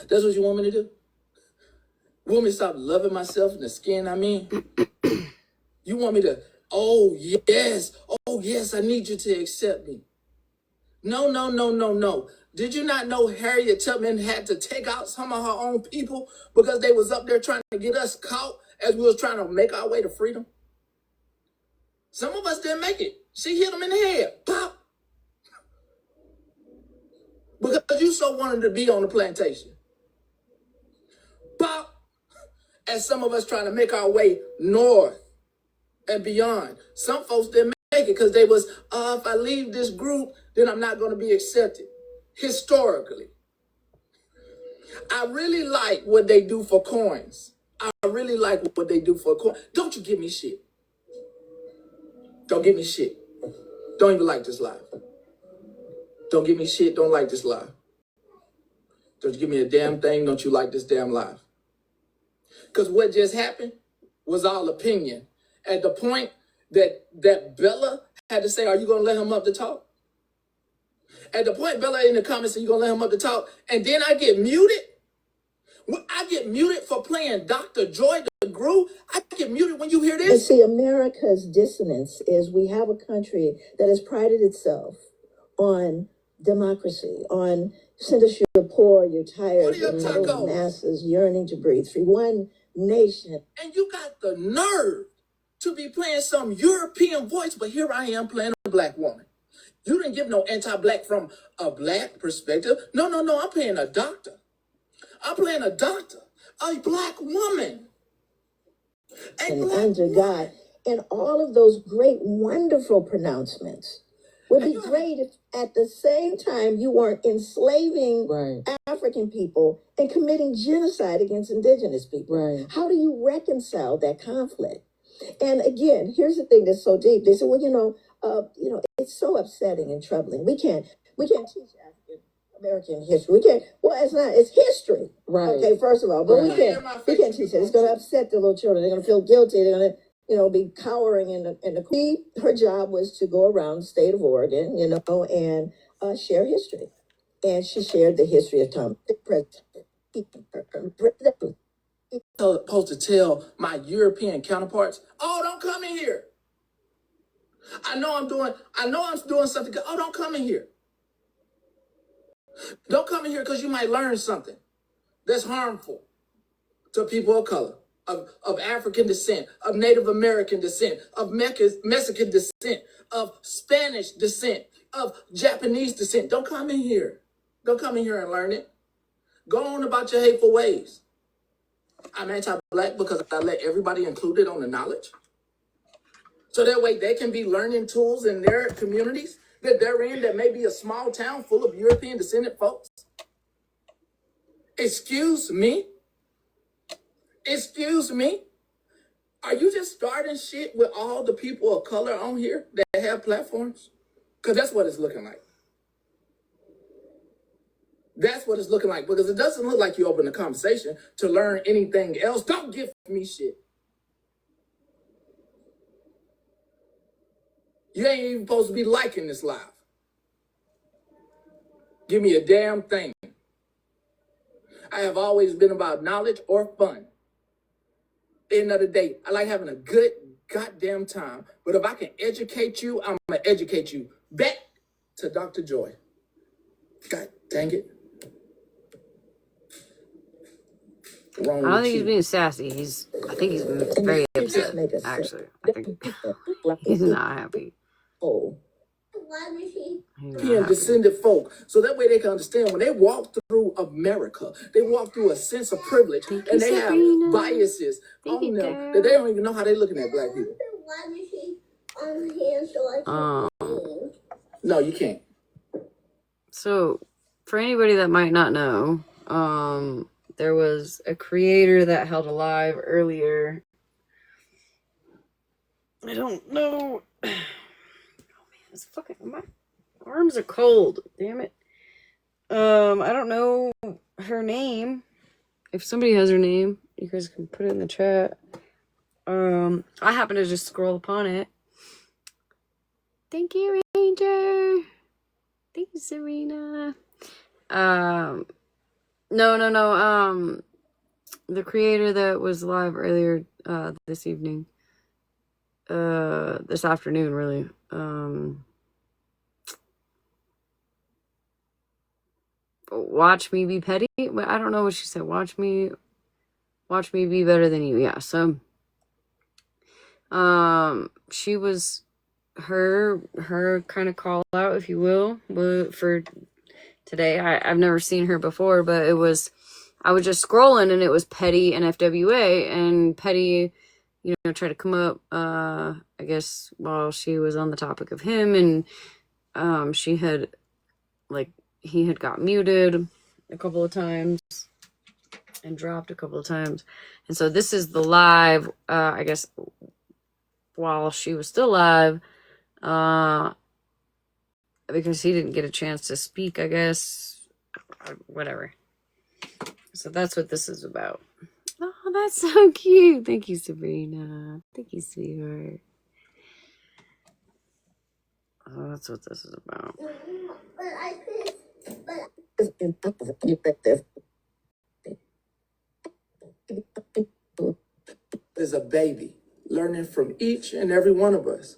That's what you want me to do? You want me to stop loving myself in the skin I'm in? You want me to, oh yes, I need you to accept me. No. Did you not know Harriet Tubman had to take out some of her own people because they was up there trying to get us caught as we was trying to make our way to freedom? Some of us didn't make it. She hit them in the head. Pop. Because you so wanted to be on the plantation. Pop. As some of us trying to make our way north and beyond. Some folks didn't make it because they was, if I leave this group, then I'm not going to be accepted. Historically. I really like what they do for coins. I really like what they do for coins. Don't you give me shit. Don't give me shit. Don't even like this live. Don't give me shit. Don't like this live. Don't you give me a damn thing. Don't you like this damn live. Because what just happened was all opinion. At the point that Bella had to say, are you going to let him up to talk? At the point Bella in the comments said, you going to let him up to talk? And then I get muted. I get muted for playing Dr. Joy DeGruy. I get muted when you hear this. And see, America's dissonance is we have a country that has prided itself on democracy, on send us your poor, your tired, your middle masses yearning to breathe free. One nation. And you got the nerve to be playing some European voice, but here I am playing a black woman. You didn't give no anti-black from a black perspective. No, I'm playing a doctor. I'm playing a doctor, a black woman. And under God. And all of those great, wonderful pronouncements would be great if at the same time you weren't enslaving African people and committing genocide against indigenous people. Right. How do you reconcile that conflict? And again, here's the thing that's so deep. They say, well, it's so upsetting and troubling. We can't teach African American history. We can't. Well, it's history. Right. Okay, first of all, but we can't teach it. It's going to upset the little children. They're going to feel guilty. They're going to, be cowering in the. Her job was to go around the state of Oregon, and share history. And she shared the history of Tom. Supposed to tell my European counterparts, oh, don't come in here. I know I'm doing something good. Oh, don't come in here. Don't come in here because you might learn something. that's harmful to people of color, of African descent, of Native American descent, of Mexican descent, of Spanish descent, of Japanese descent. Don't come in here. Don't come in here and learn it. Go on about your hateful ways. I'm anti-black because I let everybody included on the knowledge. So that way they can be learning tools in their communities that they're in, that may be a small town full of European descendant folks. Excuse me? Excuse me? Are you just starting shit with all the people of color on here that have platforms? Because that's what it's looking like. That's what it's looking like. Because it doesn't look like you open the conversation to learn anything else. Don't give me shit. You ain't even supposed to be liking this live. Give me a damn thing. I have always been about knowledge or fun. End of the day, I like having a good goddamn time. But if I can educate you, I'm going to educate you. Back to Dr. Joy. God dang it. I don't think he's being sassy. I think he's very upset, actually. I think he's not happy. European descended folk. So that way they can understand when they walk through America, they walk through a sense of privilege and they have biases on them that they don't even know how they're looking at black people. No, you can't. So, for anybody that might not know, there was a creator that held a live earlier. I don't know. Oh man, it's fucking, my arms are cold. Damn it. I don't know her name. If somebody has her name, you guys can put it in the chat. I happen to just scroll upon it. Thank you, Ranger. Thank you, Serena. No. The creator that was live earlier this evening. This afternoon, really. Watch me be petty. I don't know what she said. Watch me be better than you. Yeah. So, she was her kind of call out, if you will, for today. I've never seen her before, but I was just scrolling and it was Petty and FWA, and Petty, tried to come up, I guess, while she was on the topic of him, and she had, he had got muted a couple of times and dropped a couple of times. And so this is the live, I guess, while she was still live, because he didn't get a chance to speak, I guess, whatever. So that's what this is about. Oh, that's so cute. Thank you, Sabrina. Thank you, sweetheart. Oh, that's what this is about. There's a baby learning from each and every one of us.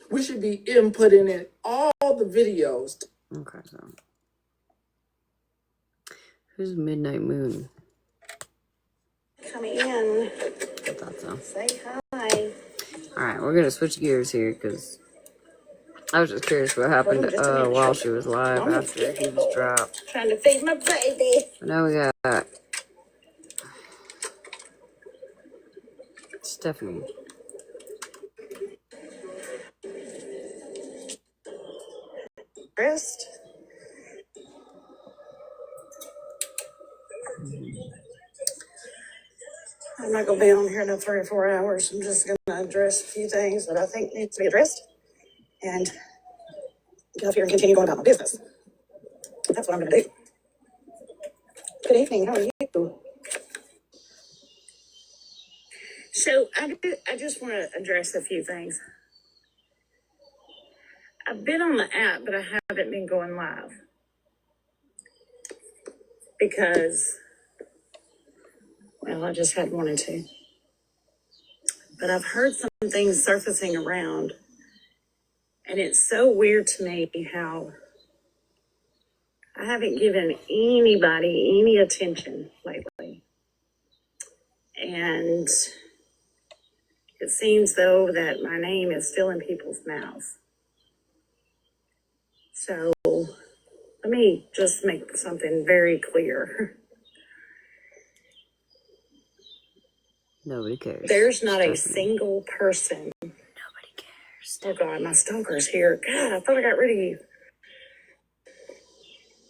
We should be inputting in all the videos. Okay, so who's Midnight Moon? Come in. I thought so. Say hi. All right, we're gonna switch gears here because I was just curious what happened while she was live after he was dropped. Trying to feed my baby. Now we got Stephanie. Wrist. I'm not going to be on here in 3 or 4 hours. I'm just going to address a few things that I think need to be addressed and get off here and continue going about my business. That's what I'm going to do. Good evening. How are you? So I just want to address a few things. I've been on the app, but I haven't been going live because, well, I just hadn't wanted to. But I've heard some things surfacing around, and it's so weird to me how I haven't given anybody any attention lately. And it seems, though, that my name is still in people's mouths. So let me just make something very clear. Nobody cares. There's not a Trust me. single person. Nobody cares. Oh, God, my stalker's here. God, I thought I got rid of you.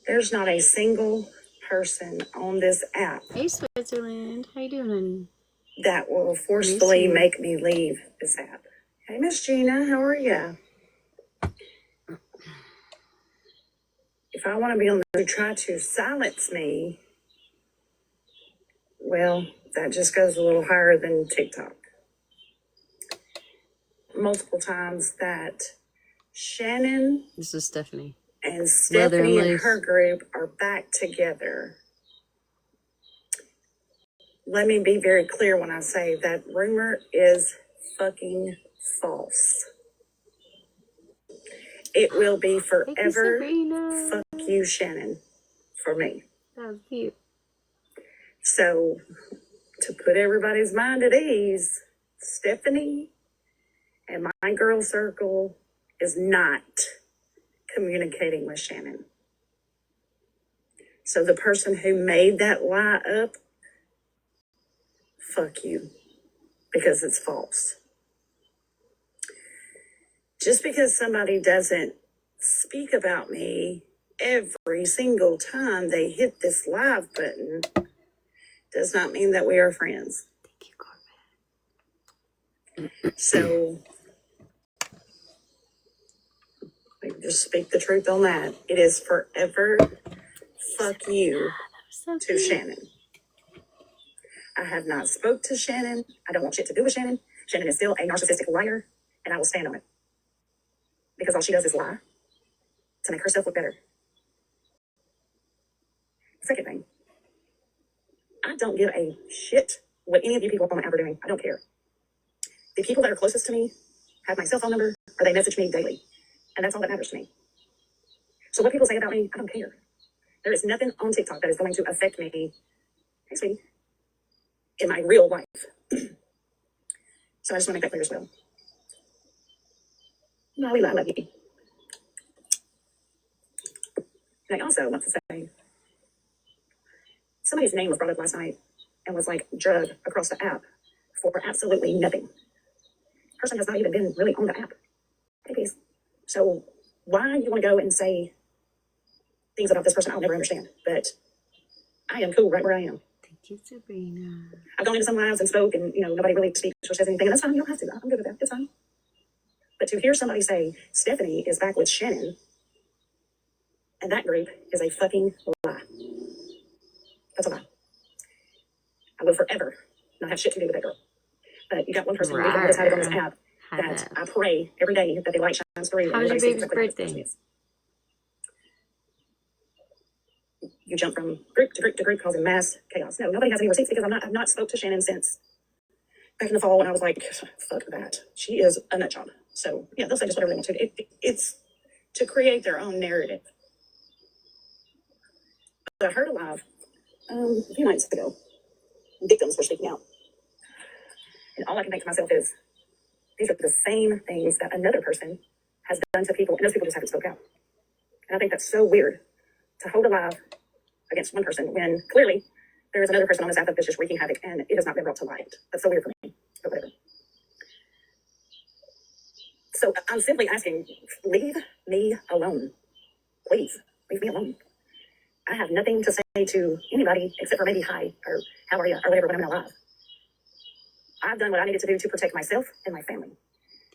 There's not a single person on this app Hey, Switzerland. How you doing, honey? that will forcefully you. make me leave this app. Hey, Miss Gina, how are you? If I want to be on the try to silence me, well, that just goes a little higher than TikTok. Multiple times that Shannon This is Stephanie. and Leather Stephanie and and lace. her group are back together. Let me be very clear when I say that rumor is fucking false. It will be Thank you, forever. Sabrina. Fuck you, Shannon, for me. That was cute. So, to put everybody's mind at ease, Stephanie and my girl circle is not communicating with Shannon. So the person who made that lie up, fuck you, because it's false. Just because somebody doesn't speak about me every single time they hit this live button does not mean that we are friends. Thank you, Corbin. So I just speak the truth on that. It is forever fuck you So to cute. Shannon. I have not spoke to Shannon. I don't want shit to do with Shannon. Shannon is still a narcissistic liar, and I will stand on it. Because all she does is lie to make herself look better. Second thing, I don't give a shit what any of you people on my app are doing. I don't care. The people that are closest to me have my cell phone number, or they message me daily. And that's all that matters to me. So what people say about me, I don't care. There is nothing on TikTok that is going to affect me, hey, sweetie, in my real life. So I just want to make that clear as well. No, I love you. And I also want to say, somebody's name was brought up last night and was like drug across the app for absolutely nothing. Person has not even been really on the app. Hey, peace. So why you want to go and say things about this person I'll never understand. But I am cool right where I am. Thank you, Sabrina. I've gone into some lives and spoke and, nobody really speaks or says anything. And that's fine. You don't have to. I'm good with that. It's fine. But to hear somebody say Stephanie is back with Shannon and that group is a fucking lie. That's a lie. I will forever not have shit to do with that girl. But you got one person who even decided on this app that I pray every day that the light shines through. How was your baby's birthday? You jump from group to group to group causing mass chaos. No, nobody has any receipts because I've not spoke to Shannon since back in the fall when I was like, fuck that. She is a nut job. So yeah, they'll say just whatever they want to. It's to create their own narrative. But I heard alive a few nights ago, victims were speaking out. And all I can think to myself is, these are the same things that another person has done to people, and those people just haven't spoke out. And I think that's so weird to hold alive against one person when clearly there is another person on this app that's just wreaking havoc and it has not been brought to light. That's so weird for me, but whatever. So I'm simply asking, leave me alone. Please, leave me alone. I have nothing to say to anybody except for maybe hi or how are you or whatever when I'm alive. I've done what I needed to do to protect myself and my family.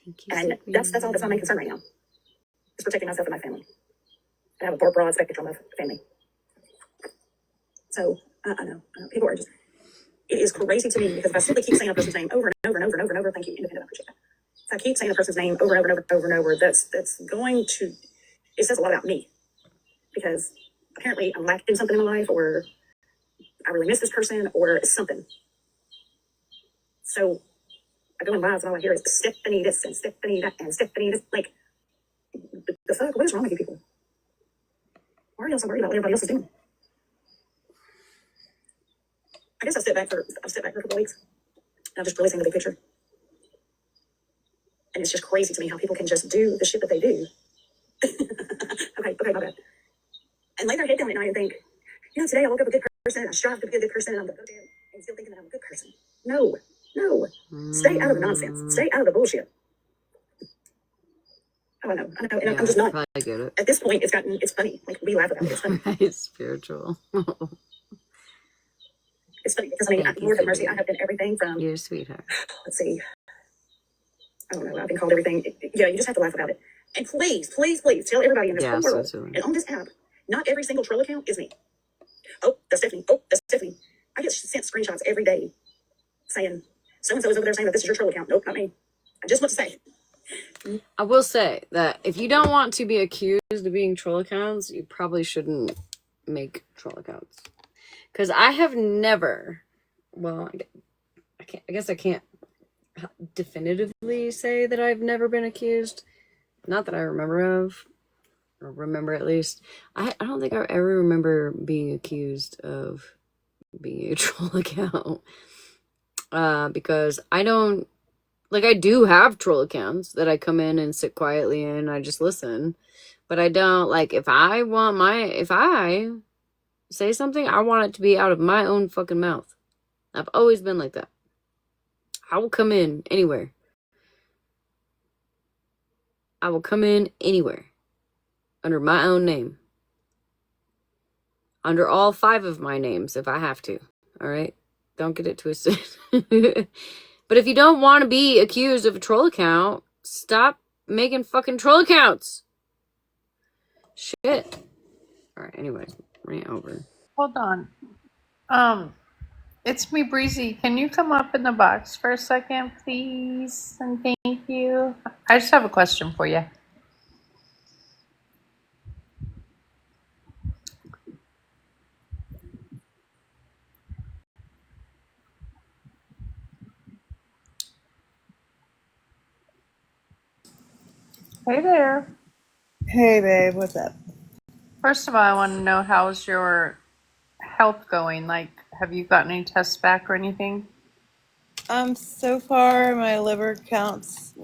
Thank you, And that's all that's my main concern right now. Is protecting myself and my family. I have a broad spectrum of family. So I know people are just, it is crazy to me because if I simply keep saying a person's name over and over and over and over and over, thank you, independent, I appreciate that. If I keep saying a person's name over and over and over and over, that's going to, it says a lot about me because apparently I'm lacking something in my life or I really miss this person or something. So I go in lives and all I hear is Stephanie this and Stephanie that and Stephanie this. Like, the fuck? What is wrong with you people? Why are y'all so worried about what everybody else is doing? I guess I've stepped back for a couple of weeks. And I've just really seen the big picture. And it's just crazy to me how people can just do the shit that they do. Okay, my bad. And lay their head down at night and think, today I woke up a good person and I strive to be a good person and I'm going to go there and still thinking that I'm a good person. No. Stay out of the nonsense. Stay out of the bullshit. Oh, I know. And Yeah, I'm just not. I get it. At this point, it's funny. Like, we laugh about it. It's funny. Right, spiritual. It's funny because, Lord have mercy, I have been everything from, You're a sweetheart. let's see, I don't know, I've been called everything. Yeah, you just have to laugh about it. And please tell everybody in this whole world and on this app, not every single troll account is me. Oh, that's Stephanie. Oh, that's Stephanie. I get sent screenshots every day saying, so-and-so is over there saying that this is your troll account. Nope, not me. I just want to say. I will say that if you don't want to be accused of being troll accounts, you probably shouldn't make troll accounts. Because I have never, well, I guess I can't definitively say that I've never been accused. Not that I remember of, or remember at least. I don't think I ever remember being accused of being a troll account. Because I don't, like, I do have troll accounts that I come in and sit quietly in and I just listen. But I don't, like, if I say something, I want it to be out of my own fucking mouth. I've always been like that. I will come in anywhere. I will come in anywhere. Under my own name. Under all 5 of my names if I have to. Alright? Don't get it twisted. But if you don't want to be accused of a troll account, stop making fucking troll accounts. Shit. Alright, anyways. Rant over. Hold on. It's me, Breezy. Can you come up in the box for a second, please? And thank you. I just have a question for you. Hey there. Hey babe, what's up? First of all, I want to know, how's your health going? Like, have you gotten any tests back or anything? So far my liver counts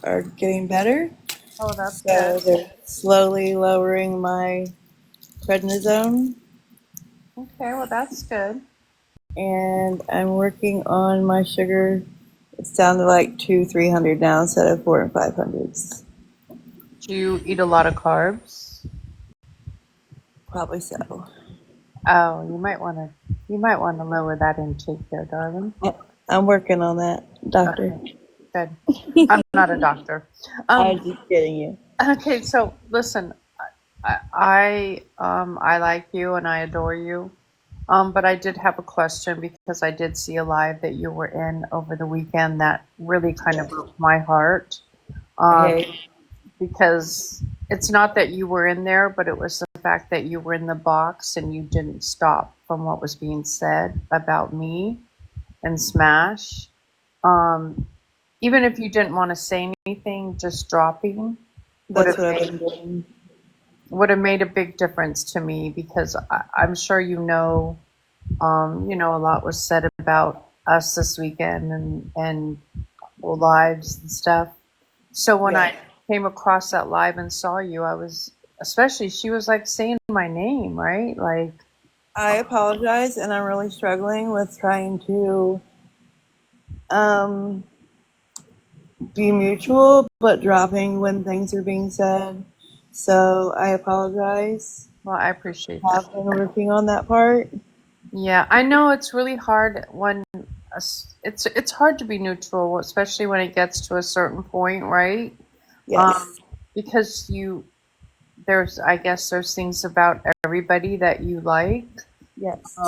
are getting better. Oh, that's So good. they're slowly lowering my prednisone. Okay, well, that's good. And I'm working on my sugar. It's down to like 300 now instead of 400 and 500s. Do you eat a lot of carbs? Probably so. Oh, you might want to lower that intake there, darling. I'm working on that, doctor. Okay, good. I'm not a doctor. I'm just kidding you. Okay, so listen, I like you and I adore you. But I did have a question because I did see a live that you were in over the weekend that really kind of broke my heart. Because it's not that you were in there, but it was the fact that you were in the box and you didn't stop from what was being said about me and Smash. Even if you didn't want to say anything, just dropping would have made a big difference to me, because I'm sure a lot was said about us this weekend and lives and stuff. So when I came across that live and saw you, she was like saying my name, right? Like, I apologize, and I'm really struggling with trying to be mutual, but dropping when things are being said. So I apologize. Well, I appreciate that. I've been working on that part. Yeah, I know it's really hard when it's hard to be neutral, especially when it gets to a certain point, right? Yes. Because there's things about everybody that you like. Yes.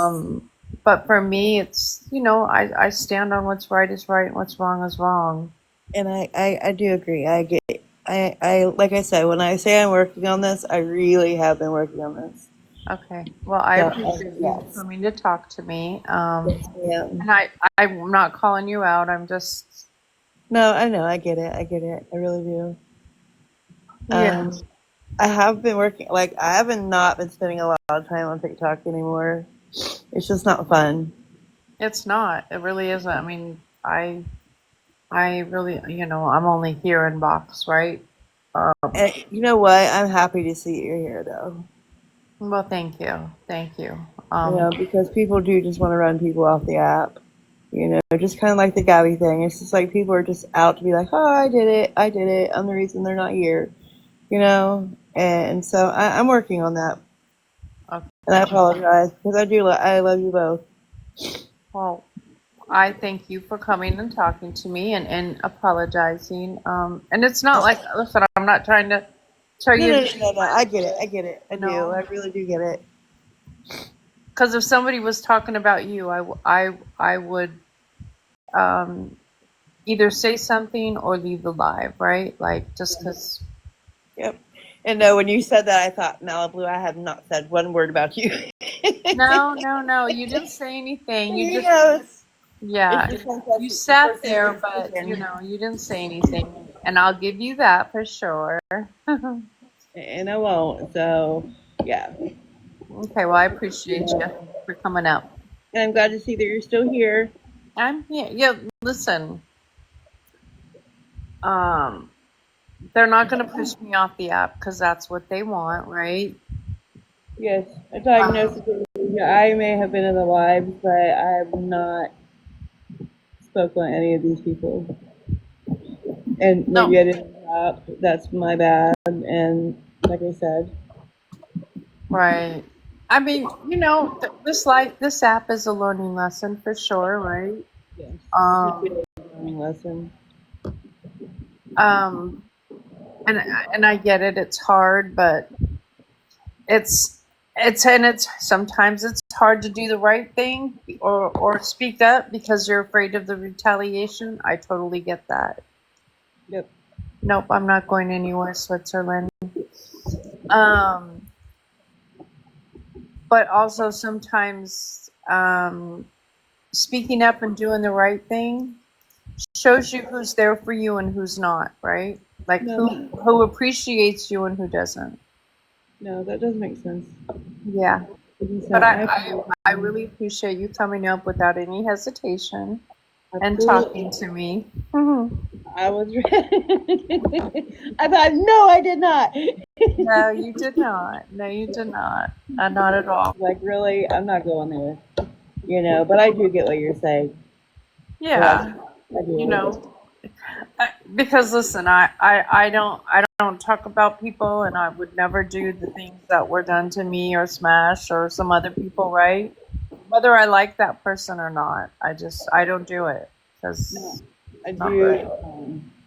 But for me, it's, I stand on what's right is right and what's wrong is wrong. And I do agree. I like I said, when I say I'm working on this, I really have been working on this. Okay. Well, I appreciate you coming to talk to me. And I'm not calling you out. I'm just. No, I know. I get it. I really do. Yeah. I have been working, like, I haven't not been spending a lot of time on TikTok anymore. It's just not fun. It's not. It really isn't. I mean, I really, I'm only here in box, right? And you know what? I'm happy to see you're here, though. Well, thank you. Thank you. Because people do just want to run people off the app. Just kind of like the Gabby thing. It's just like people are just out to be like, oh, I did it. I'm the reason they're not here. And so I'm working on that. Okay. And I apologize because I love you both. Well, I thank you for coming and talking to me and apologizing. And it's not like, listen, I'm not trying to tell you. No. I get it. I do. I really do get it. Because if somebody was talking about you, I would either say something or leave the live, right? Like, just because. Yep. And no, when you said that, I thought, Malibu, I have not said one word about you. No. You didn't say anything. You just. Yeah, you sat there, but you didn't say anything, and I'll give you that for sure. And I won't. So, yeah. Okay, well, I appreciate you for coming up. And I'm glad to see that you're still here. I'm here. Yeah, listen. They're not going to push me off the app because that's what they want, right? Yes, I diagnosed I may have been in the lives, but I have not spoken to any of these people. And maybe I didn't stop. That's my bad. And like I said, right. I mean, this app is a learning lesson for sure, right? Yes. It's a learning lesson. And I get it. It's hard, but it's sometimes it's hard to do the right thing or speak up because you're afraid of the retaliation. I totally get that. Yep. Nope, I'm not going anywhere, Switzerland. But also sometimes speaking up and doing the right thing shows you who's there for you and who's not, right? Like who appreciates you and who doesn't. No, that does make sense. Yeah. But I really appreciate you coming up without any hesitation and talking to me. I was I thought, no, I did not. No, you did not. No, you did not. Not at all. Like, really, I'm not going there. But I do get what you're saying. Yeah. I do. Because listen, I don't talk about people, and I would never do the things that were done to me or Smash or some other people, right? Whether I like that person or not, I don't do it because I do.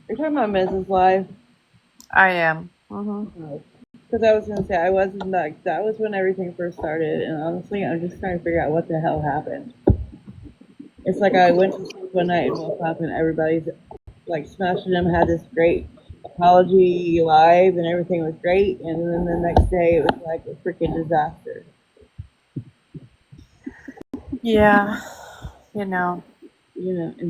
You're talking about Mrs. Live? I am. Because I was gonna say that was when everything first started, and honestly, I'm just trying to figure out what the hell happened. It's like I went to sleep one night and woke up, and everybody's like smashing them had this great apology live, and everything was great, and then the next day it was like a freaking disaster. Yeah, and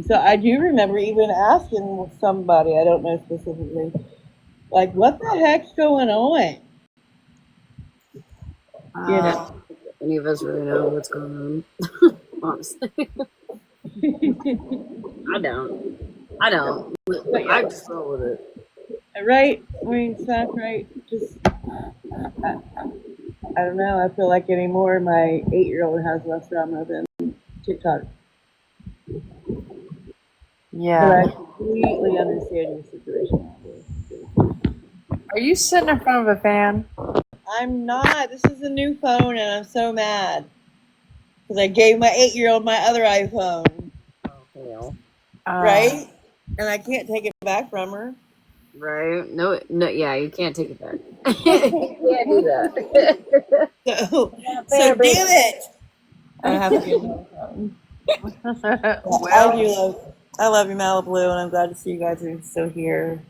so I do remember even asking somebody, I don't know specifically, like, what the heck's going on? Any of us really know what's going on, honestly. I don't. I just roll with it. Right? I mean, Smash, right? Just, I don't know. I feel like anymore my 8-year-old has less drama than TikTok. Yeah. But I completely understand your situation. Are you sitting in front of a fan? I'm not. This is a new phone, and I'm so mad because I gave my 8-year-old my other iPhone. Oh, right? And I can't take it back from her. Right? No, yeah, you can't take it back. You can't do that. So damn it! I have to get another phone. I love you, Malibu, and I'm glad to see you guys are still here.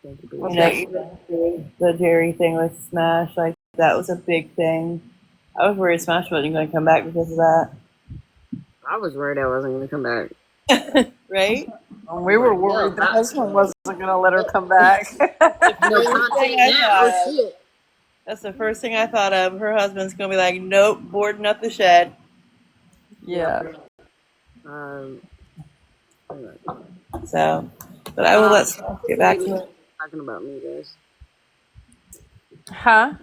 Even the Jerry thing with Smash, like that was a big thing. I was worried Smash wasn't going to come back because of that. I was worried I wasn't going to come back. Right? We were worried the husband wasn't going to let her come back. No content now. Oh, shit. That's the first thing I thought of. Her husband's gonna be like, nope, boarding up the shed. Yeah. So, but I will let Steph get back to it. Talking about me, guys. Huh?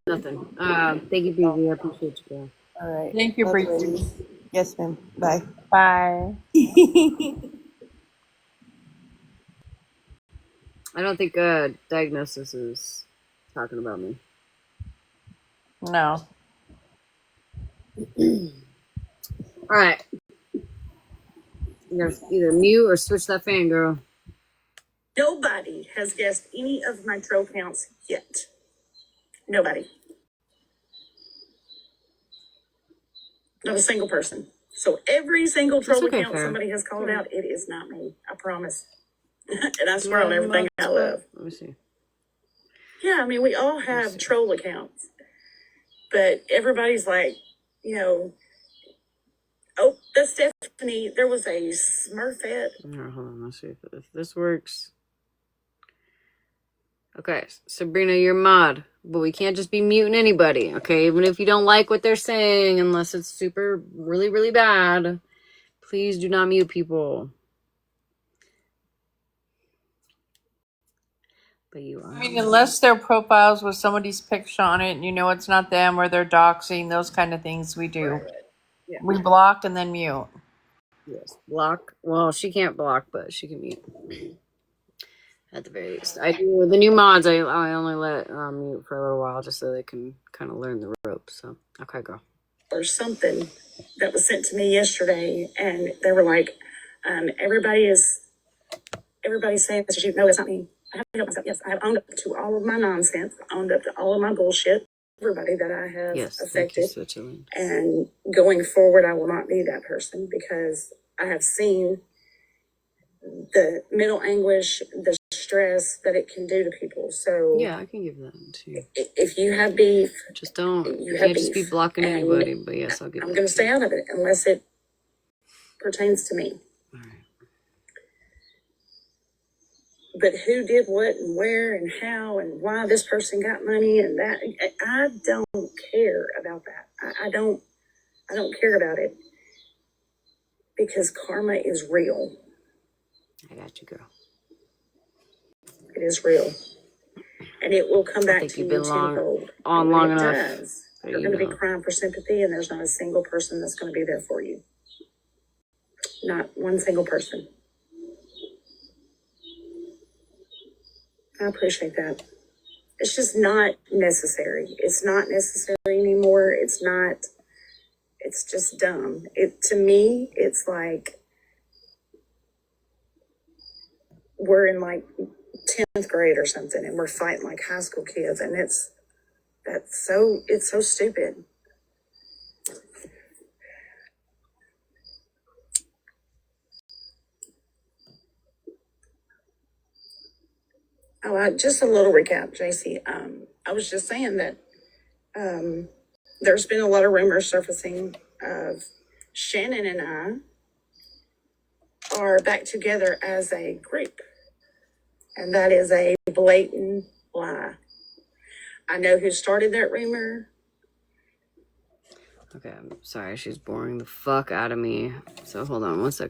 Nothing. Thank you, BB. I appreciate you, guys. All right. Thank you, Love Breezy. ladies. Yes, ma'am. Bye. Bye. I don't think diagnosis is talking about me. No. All right. You gotta either mute or switch that fan, girl. Nobody has guessed any of my troll counts yet. Nobody. Not a single person. So every single troll okay, account Farrah. somebody has called out, it is not me. I promise. And I swear on everything I love. Let me see. Yeah, I mean, we all have troll accounts. But everybody's like, you know, oh, that's Stephanie. There was a Smurfette. Here, hold on. Let's see if this works. Okay, Sabrina, you're mod, but we can't just be muting anybody, okay? Even if you don't like what they're saying, unless it's super, really, really bad, please do not mute people. But you are. I mean, unless their profiles with somebody's picture on it and you know it's not them or they're doxing, those kind of things we do. Right. Yeah. We block and then mute. Yes. Block. Well, she can't block, but she can mute. At the very least. I do the new mods, I only let mute for a little while just so they can kind of learn the ropes. So, okay, go. Or something that was sent to me yesterday, and they were like, everybody's saying this is you. No, that's not me. I have to help myself. Yes, I have owned up to all of my nonsense, owned up to all of my bullshit, everybody that I have affected. And going forward, I will not be that person because I have seen the mental anguish, the stress that it can do to people. So yeah, I can give that to you. If you have beef, just don't. You can't just be blocking anybody. But yes, I'll give. I'm going to stay out of it unless it pertains to me. All right. But who did what and where and how and why this person got money and that, I don't care about that. I don't care about it because karma is real. I got you, girl. It is real. And it will come back to you tenfold. On long enough. Does, you're going to be crying for sympathy, and there's not a single person that's going to be there for you. Not one single person. I appreciate that. It's just not necessary. It's not necessary anymore. It's just dumb. To me, it's like we're in like 10th grade or something and we're fighting like high school kids, and it's so stupid. Oh, just a little recap, JC. I was just saying that there's been a lot of rumors surfacing of Shannon and I are back together as a group. And that is a blatant lie. I know who started that rumor. Okay, I'm sorry. She's boring the fuck out of me. So hold on one second.